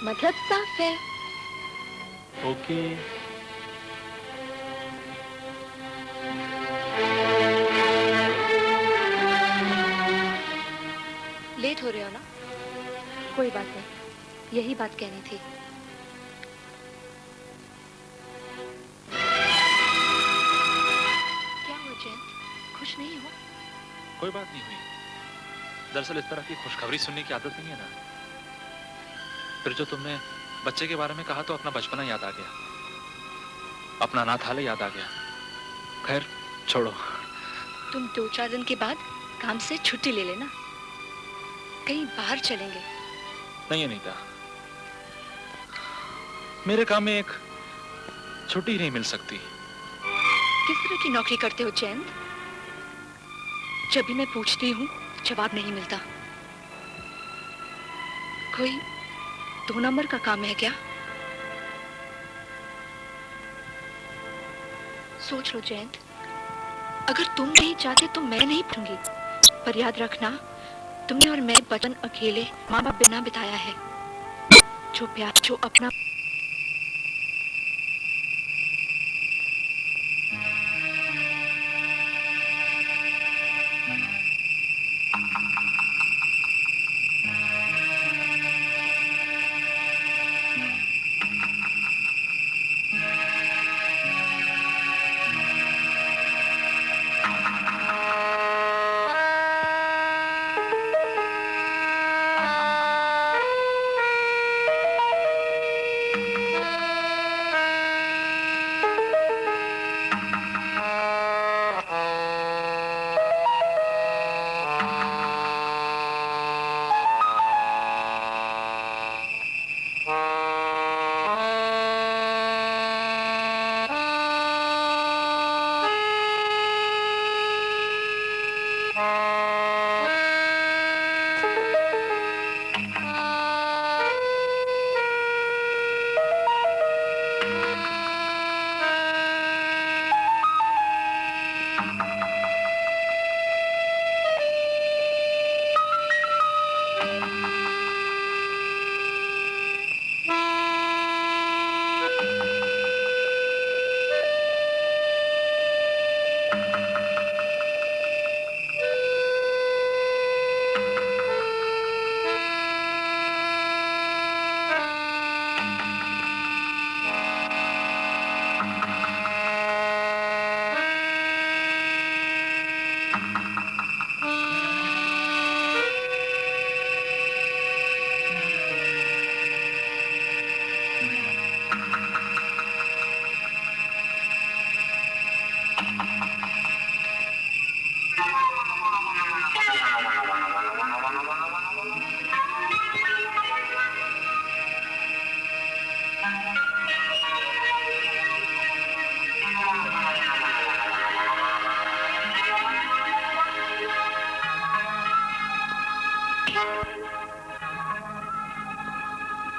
मतलब साफ है। ओके। लेट हो रहे हो ना? कोई बात नहीं, यही बात कहनी थी। क्या हुआ जयंत, खुश नहीं हो? कोई बात नहीं हुई। दरअसल इस तरह की खुशखबरी सुनने की आदत नहीं है ना। फिर जो तुमने बच्चे के बारे में कहा तो अपना बचपना याद आ गया, अपना अनाथालय याद आ गया। खैर छोड़ो। तुम 2-4 दिन के बाद काम से छुट्टी ले लेना, कहीं बाहर चलेंगे। नहीं अनीता, मेरे काम में एक छुट्टी नहीं मिल सकती। किस तरह की नौकरी करते हो जयंत? जब भी मैं पूछती हूँ जवाब नहीं मिलता। कोई 2 नंबर का काम है क्या? सोच लो जयंत, अगर तुम नहीं चाहते तो मैं नहीं पूछूंगी, पर याद रखना तुमने और मैं बचपन अकेले माँ बाप बिना बिताया है। जो प्यार, जो अपना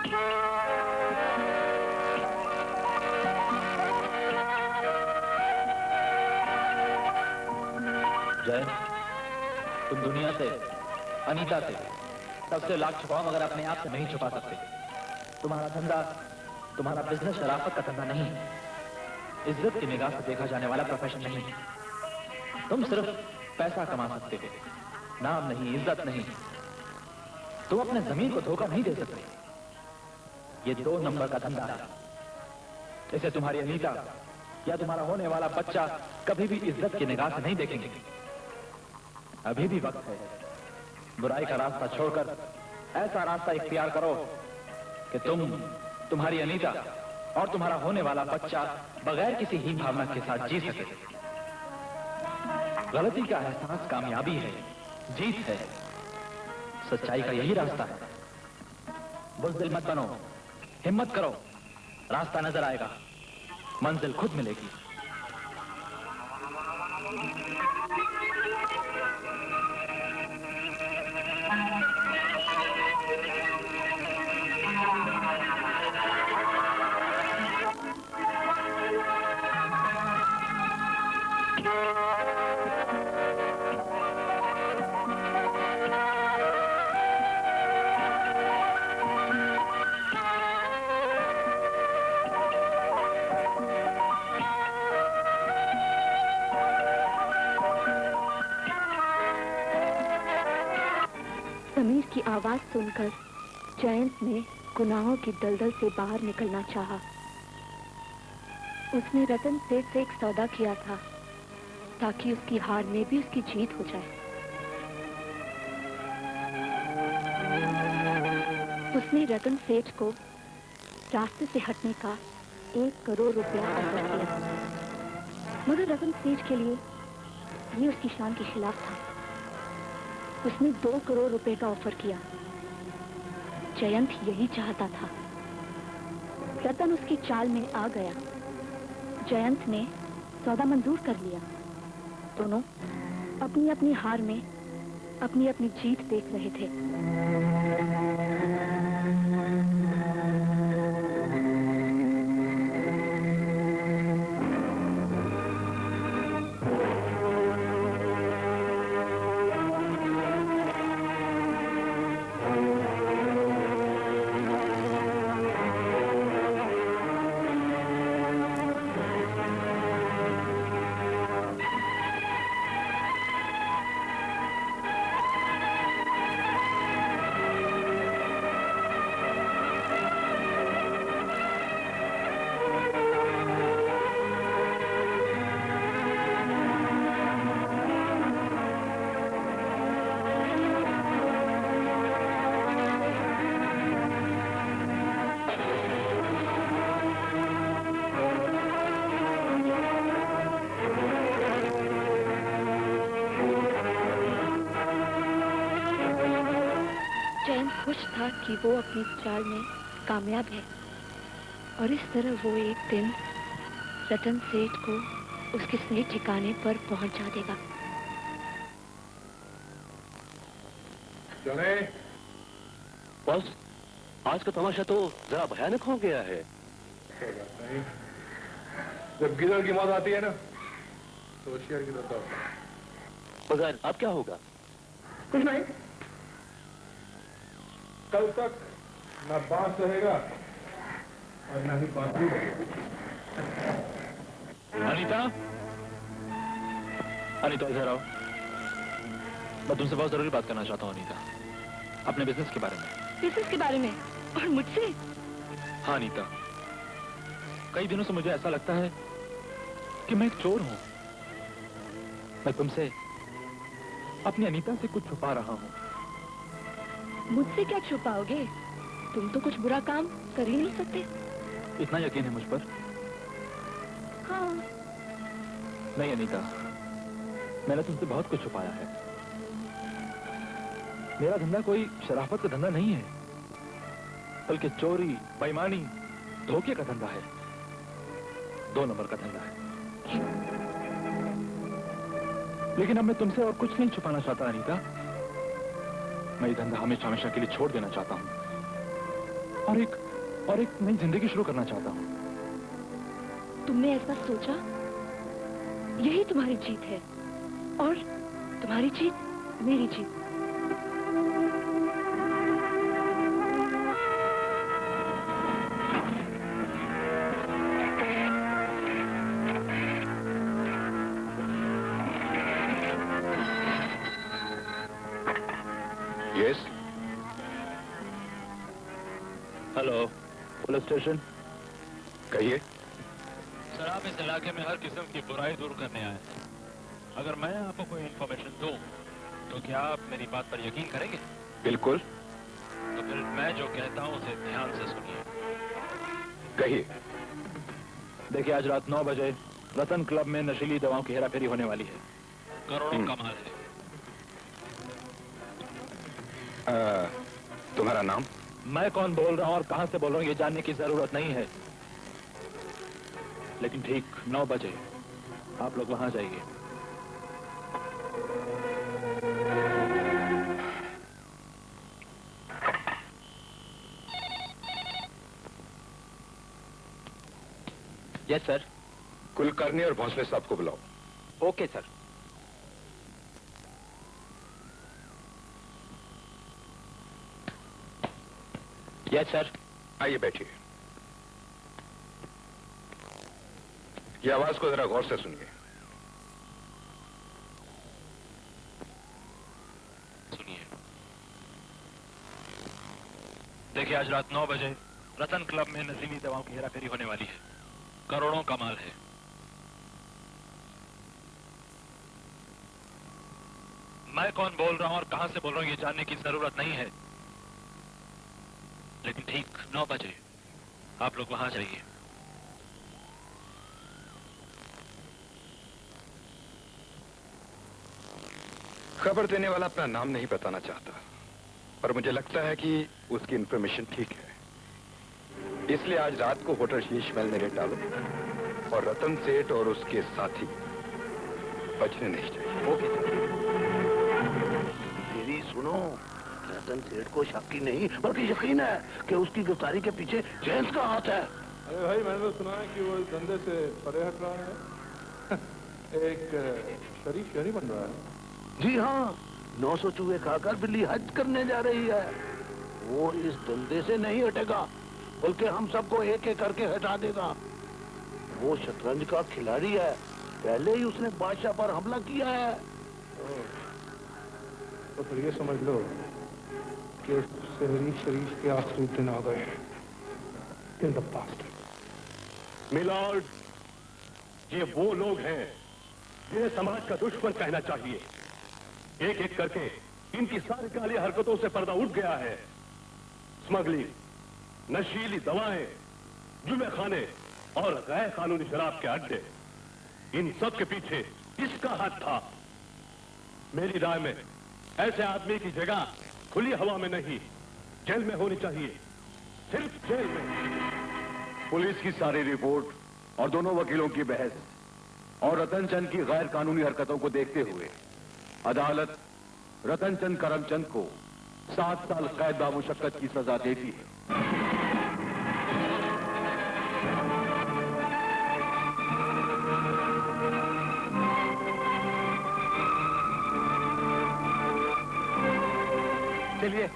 जय, तुम दुनिया से, अनीता से, सबसे लाख छुपाओ मगर अपने आप से नहीं छुपा सकते। तुम्हारा धंधा, तुम्हारा बिजनेस शराफत का धंधा नहीं है, इज्जत की निगाह से देखा जाने वाला प्रोफेशन नहीं है। तुम सिर्फ पैसा कमा सकते हो, नाम नहीं, इज्जत नहीं। तुम अपने जमीन को धोखा नहीं दे सकते। ये 2 नंबर का धंधा है। इसे तुम्हारी अनीता या तुम्हारा होने वाला बच्चा कभी भी इज्जत की निगाह से नहीं देखेंगे। अभी भी वक्त है, बुराई का रास्ता छोड़कर ऐसा रास्ता इख्तियार करो कि तुम्हारी अनीता और तुम्हारा होने वाला बच्चा बगैर किसी हीन भावना के साथ जी सके। गलती का एहसास कामयाबी है, जीत है। सच्चाई का यही रास्ता है। बुज़दिल मत बनो, हिम्मत करो, रास्ता नजर आएगा, मंजिल खुद मिलेगी। समीर की आवाज सुनकर जयंत ने गुनाहों की दलदल से बाहर निकलना चाहा। उसने रतन सेठ से एक सौदा किया था ताकि उसकी हार में भी उसकी जीत हो जाए। उसने रतन सेठ को रास्ते से हटने का 1 करोड़ रुपया ऑफर किया, मगर रतन सेठ के लिए ये उसकी शान के खिलाफ था। उसने 2 करोड़ रुपए का ऑफर किया। जयंत यही चाहता था। रतन उसकी चाल में आ गया। जयंत ने सौदा मंजूर कर लिया। दोनों अपनी अपनी हार में अपनी अपनी जीत देख रहे थे। खुश था कि वो अपनी चाल में कामयाब है और इस तरह वो एक दिन रतन सेठ को उसके सही ठिकाने पर पहुंचा देगा। बॉस, आज का तमाशा तो जरा भयानक हो गया है। नहीं, जब गिदड़ की मौत आती है ना तो होशियार गिदड़ का होता है। मगर अब क्या होगा? कुछ नहीं, कल तक न बांस रहेगा और न ही बांसुरी रहेगा। अनीता, अनीता इधर आओ। मैं तुमसे बहुत जरूरी बात करना चाहता हूँ अनीता, अपने बिजनेस के बारे में। बिजनेस के बारे में? और मुझसे? हाँ अनीता, कई दिनों से मुझे ऐसा लगता है कि मैं एक चोर हूँ। मैं तुमसे अपनी अनीता से कुछ छुपा रहा हूँ। मुझसे क्या छुपाओगे? तुम तो कुछ बुरा काम कर ही नहीं सकते। इतना यकीन है मुझ पर? हाँ। नहीं अनीता, मैंने तुमसे बहुत कुछ छुपाया है। मेरा धंधा कोई शराफत का धंधा नहीं है, बल्कि चोरी, बेईमानी, धोखे का धंधा है। 2 नंबर का धंधा है। लेकिन अब मैं तुमसे और कुछ नहीं छुपाना चाहता अनीता। मैं ये धंधा हमेशा हमेशा के लिए छोड़ देना चाहता हूं। और एक नई जिंदगी शुरू करना चाहता हूँ। तुमने ऐसा सोचा? यही तुम्हारी जीत है और तुम्हारी जीत मेरी जीत। Yes, hello, police station. कहिए। सर, आप इस इलाके में हर किस्म की बुराई दूर करने आए। अगर मैं आपको कोई इंफॉर्मेशन दूं, तो क्या आप मेरी बात पर यकीन करेंगे? बिल्कुल। तो फिर मैं जो कहता हूं उसे ध्यान से सुनिए। कहिए। देखिए, आज रात 9 बजे रतन क्लब में नशीली दवाओं की हेराफेरी होने वाली है। करोड़ों का माल है। तुम्हारा नाम? मैं कौन बोल रहा हूँ और कहां से बोल रहा हूँ ये जानने की जरूरत नहीं है, लेकिन ठीक 9 बजे आप लोग वहां जाइए। Yes sir. कुलकर्णी और भोसले साहब को बुलाओ। Okay sir. Yes sir. आइए बैठिए। ये आवाज को जरा गौर से सुनिए। सुनिए। देखिए, आज रात 9 बजे रतन क्लब में नशीली दवाओं की हेराफेरी होने वाली है। करोड़ों का माल है। मैं कौन बोल रहा हूं और कहां से बोल रहा हूं ये जानने की जरूरत नहीं है, लेकिन ठीक 9 बजे आप लोग वहां जाइए। खबर देने वाला अपना नाम नहीं बताना चाहता, पर मुझे लगता है कि उसकी इंफॉर्मेशन ठीक है। इसलिए आज रात को होटल शीश महल में रेड डालो और रतन सेठ और उसके साथी बचने नहीं चाहिए। ओके। मेरी सुनो, रतन सेठ को शक ही नहीं बल्कि यकीन है कि उसकी गिरफ्तारी के पीछे जेम्स का हाथ है। अरे भाई, मैंने तो सुना है कि वो इस धंधे से परे हट रहा है। एक शरीफ शहरी बन रहा है। जी हाँ, 900 चूहे खाकर बिल्ली हज करने जा रही है। वो इस धंधे से नहीं हटेगा, बल्कि हम सबको एक एक करके हटा देगा। वो शतरंज का खिलाड़ी है, पहले ही उसने बादशाह पर हमला किया है। तो फिर ये समझ लो कि उस शहरी शरीफ के आखिरी दिन आ गए हैं। In the past. मिलॉर्ड, ये वो लोग हैं जिन्हें समाज का दुश्मन कहना चाहिए। एक एक करके इनकी सारी काली हरकतों से पर्दा उठ गया है। स्मगलिंग, नशीली दवाएं, जुमे खाने और गैर कानूनी शराब के अड्डे, इन सब के पीछे किसका हाथ था? मेरी राय में ऐसे आदमी की जगह खुली हवा में नहीं, जेल में होनी चाहिए, सिर्फ जेल में। पुलिस की सारी रिपोर्ट और दोनों वकीलों की बहस और रतन चंद की गैर कानूनी हरकतों को देखते हुए अदालत रतन चंद करमचंद को 7 साल कैद बामुशक्कत की सजा देती है। चलिए।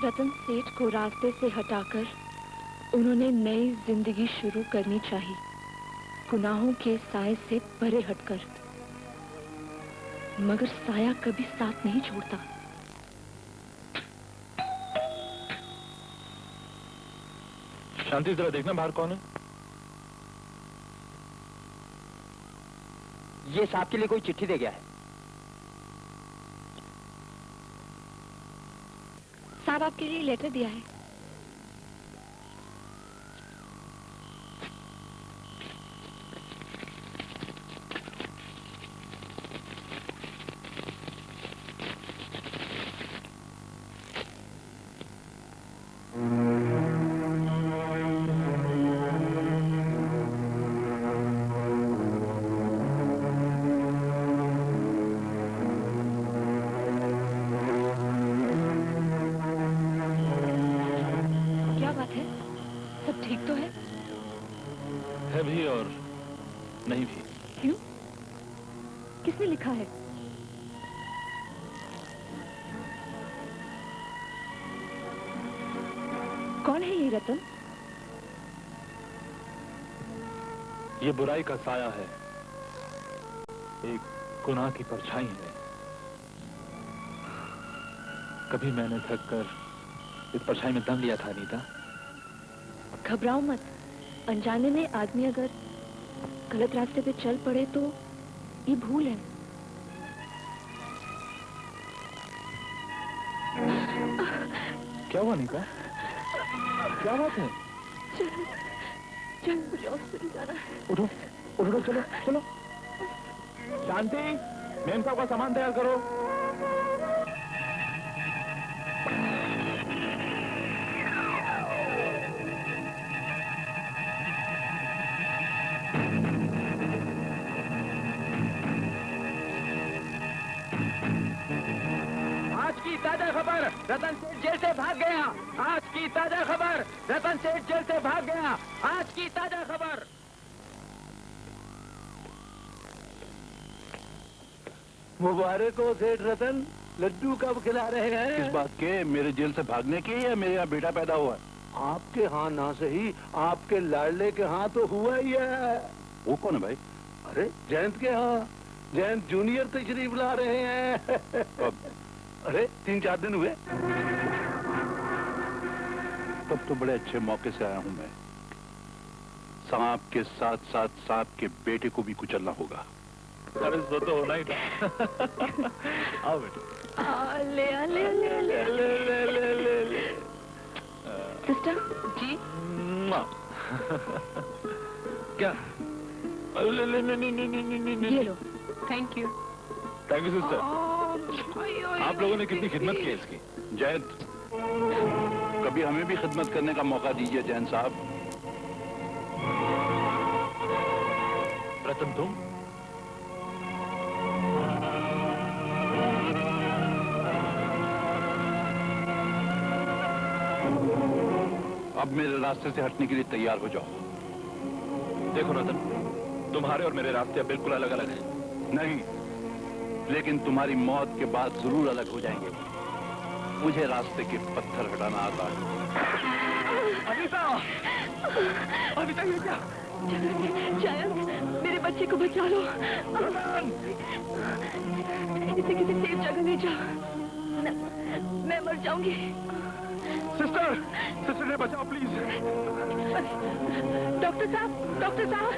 रतन सेठ को रास्ते से हटाकर उन्होंने नई जिंदगी शुरू करनी चाहिए, गुनाहों के साए से परे हटकर। मगर साया कभी साथ नहीं छोड़ता। शांति, जरा देखना बाहर कौन है। ये साहब के लिए कोई चिट्ठी दे गया है। साहब आपके लिए लेटर दिया है। है भी और नहीं भी। क्यों? किसने लिखा है? कौन है ये रतन? ये बुराई का साया है, एक गुनाह की परछाई है। कभी मैंने थक कर इस परछाई में दम लिया था अनीता। घबराओ मत। अनजाने में आदमी अगर गलत रास्ते पे चल पड़े तो ये भूल है। क्या हुआ अनीता? क्या बात है? चल मुझे हॉस्पिटल जाना है। उठो उठो, चलो चलो। शांति, मेम साहब का सामान तैयार करो। आज की ताजा खबर, रतन सेठ जेल से भाग गया। आज की ताजा खबर, रतन सेठ जेल से भाग गया। आज की ताजा खबर। मुबारक हो सेठ रतन, लड्डू कब खिला रहे हैं? किस बात के? मेरे जेल से भागने की या मेरे यहाँ बेटा पैदा हुआ है? आपके हाँ ना सही, आपके लाडले के हाँ तो हुआ ही है। वो कौन है भाई? अरे जयंत के हाँ, जयंत जूनियर तशरीफ ला रहे हैं। अरे 3-4 दिन हुए। तब तो बड़े अच्छे मौके से आया हूँ मैं। सांप के साथ साथ सांप के बेटे को भी कुचलना होगा। अरे वो तो होना ही था। आओ बेटा। ले ले ले ले ले ले ले ले। सिस्टर जी। क्या? ले ले ले ले ले। ये लो। Thank you. Thank you sister. आप लोगों ने कितनी खिदमत की इसकी। जयंत, कभी हमें भी खिदमत करने का मौका दीजिए जयंत साहब। रतन तुम? अब मेरे रास्ते से हटने के लिए तैयार हो जाओ। देखो रतन, तुम्हारे और मेरे रास्ते अब बिल्कुल अलग अलग हैं। नहीं, लेकिन तुम्हारी मौत के बाद जरूर अलग हो जाएंगे। मुझे रास्ते के पत्थर हटाना आता है। अनीता, अनीता ये क्या? जयंत, मेरे बच्चे को बचा लो। इसे किसी सेफ जगह ले जाओ। मैं मर जाऊंगी। सिस्टर, सिस्टर ने बचाओ प्लीज। डॉक्टर साहब, डॉक्टर साहब।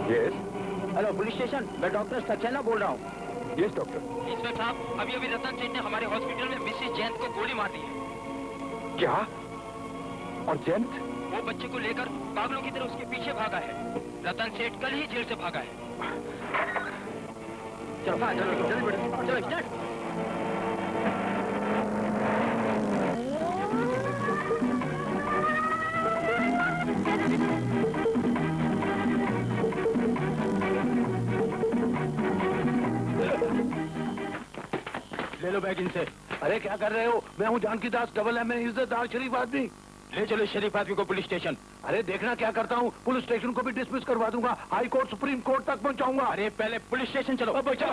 यस। हेलो पुलिस स्टेशन, मैं डॉक्टर सक्सेना बोल रहा हूँ। Yes doctor. इंस्पेक्टर साहब, अभी अभी रतन सेठ ने हमारे हॉस्पिटल में मिसेस जयंत को गोली मार दी है। क्या? और जयंत? वो बच्चे को लेकर पागलों की तरह उसके पीछे भागा है। रतन सेठ कल ही जेल से भागा है। चलो चलो स्टार्ट। ले लो बैग इनसे। अरे क्या कर रहे हो? मैं हूँ जानकी दास, डबल एम ए, इज्जतदार शरीफ आदमी। ले चलो शरीफ आदमी को पुलिस स्टेशन। अरे देखना क्या करता हूँ, पुलिस स्टेशन को भी डिसमिस करवा दूंगा, हाई कोर्ट सुप्रीम कोर्ट तक पहुँचाऊंगा। अरे पहले पुलिस स्टेशन चलो। ये क्या?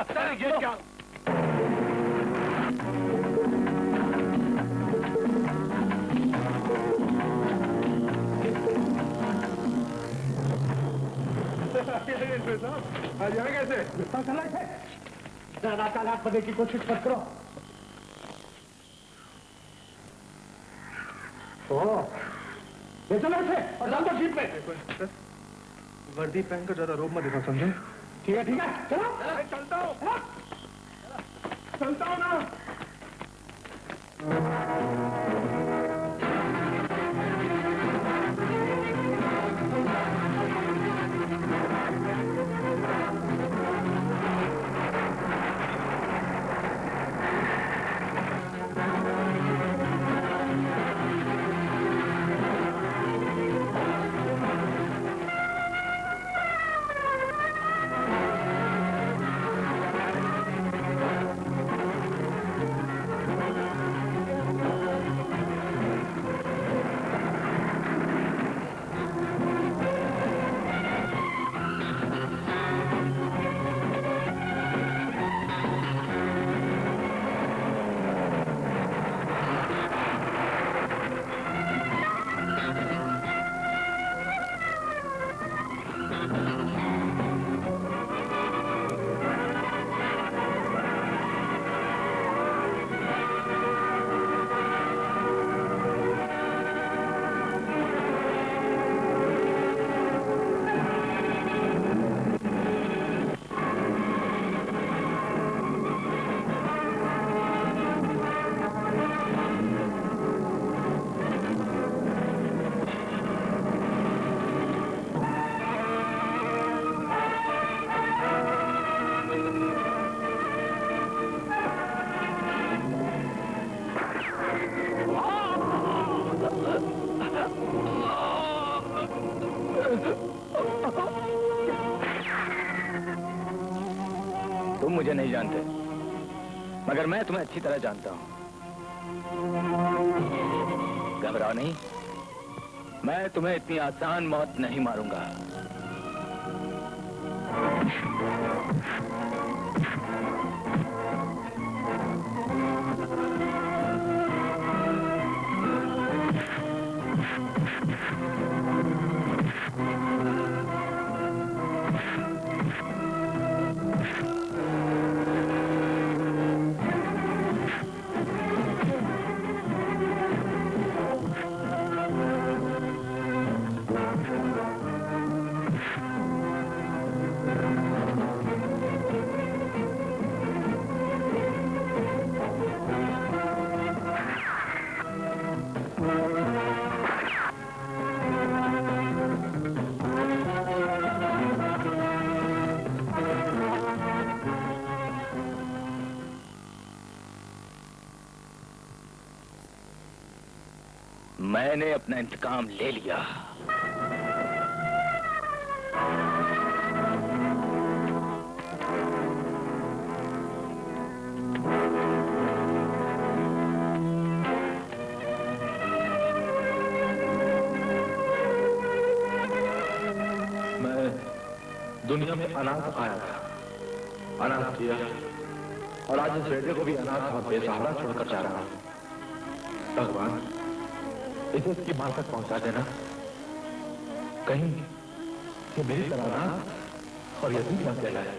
आ जाए कैसे? ज्यादा तालाक बनने की कोशिश मत करो। चलो इसे और डाल दो जीप में। वर्दी पहन कर ज्यादा रोब मत दिखा, समझे? ठीक है चलो। चलता हूँ, चलता हूँ ना। तुम मुझे नहीं जानते, मगर मैं तुम्हें अच्छी तरह जानता हूं। घबराओ नहीं, मैं तुम्हें इतनी आसान मौत नहीं मारूंगा। मैंने अपना इंतकाम ले लिया। मैं दुनिया में अनाथ आया था, अनाथ किया, और आज इस बेटे को भी अनाथ और बेसहारा छोड़कर जा रहा हूं। भगवान, इसे इसकी मां तक पहुंचा देना, कहीं ये मेरी तरह अनाथ और यतीम न कहलाए।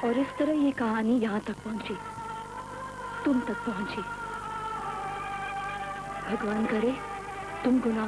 और इस तरह ये कहानी यहाँ तक पहुंची, तुम तक पहुंची। भगवान करे तुम गुनाह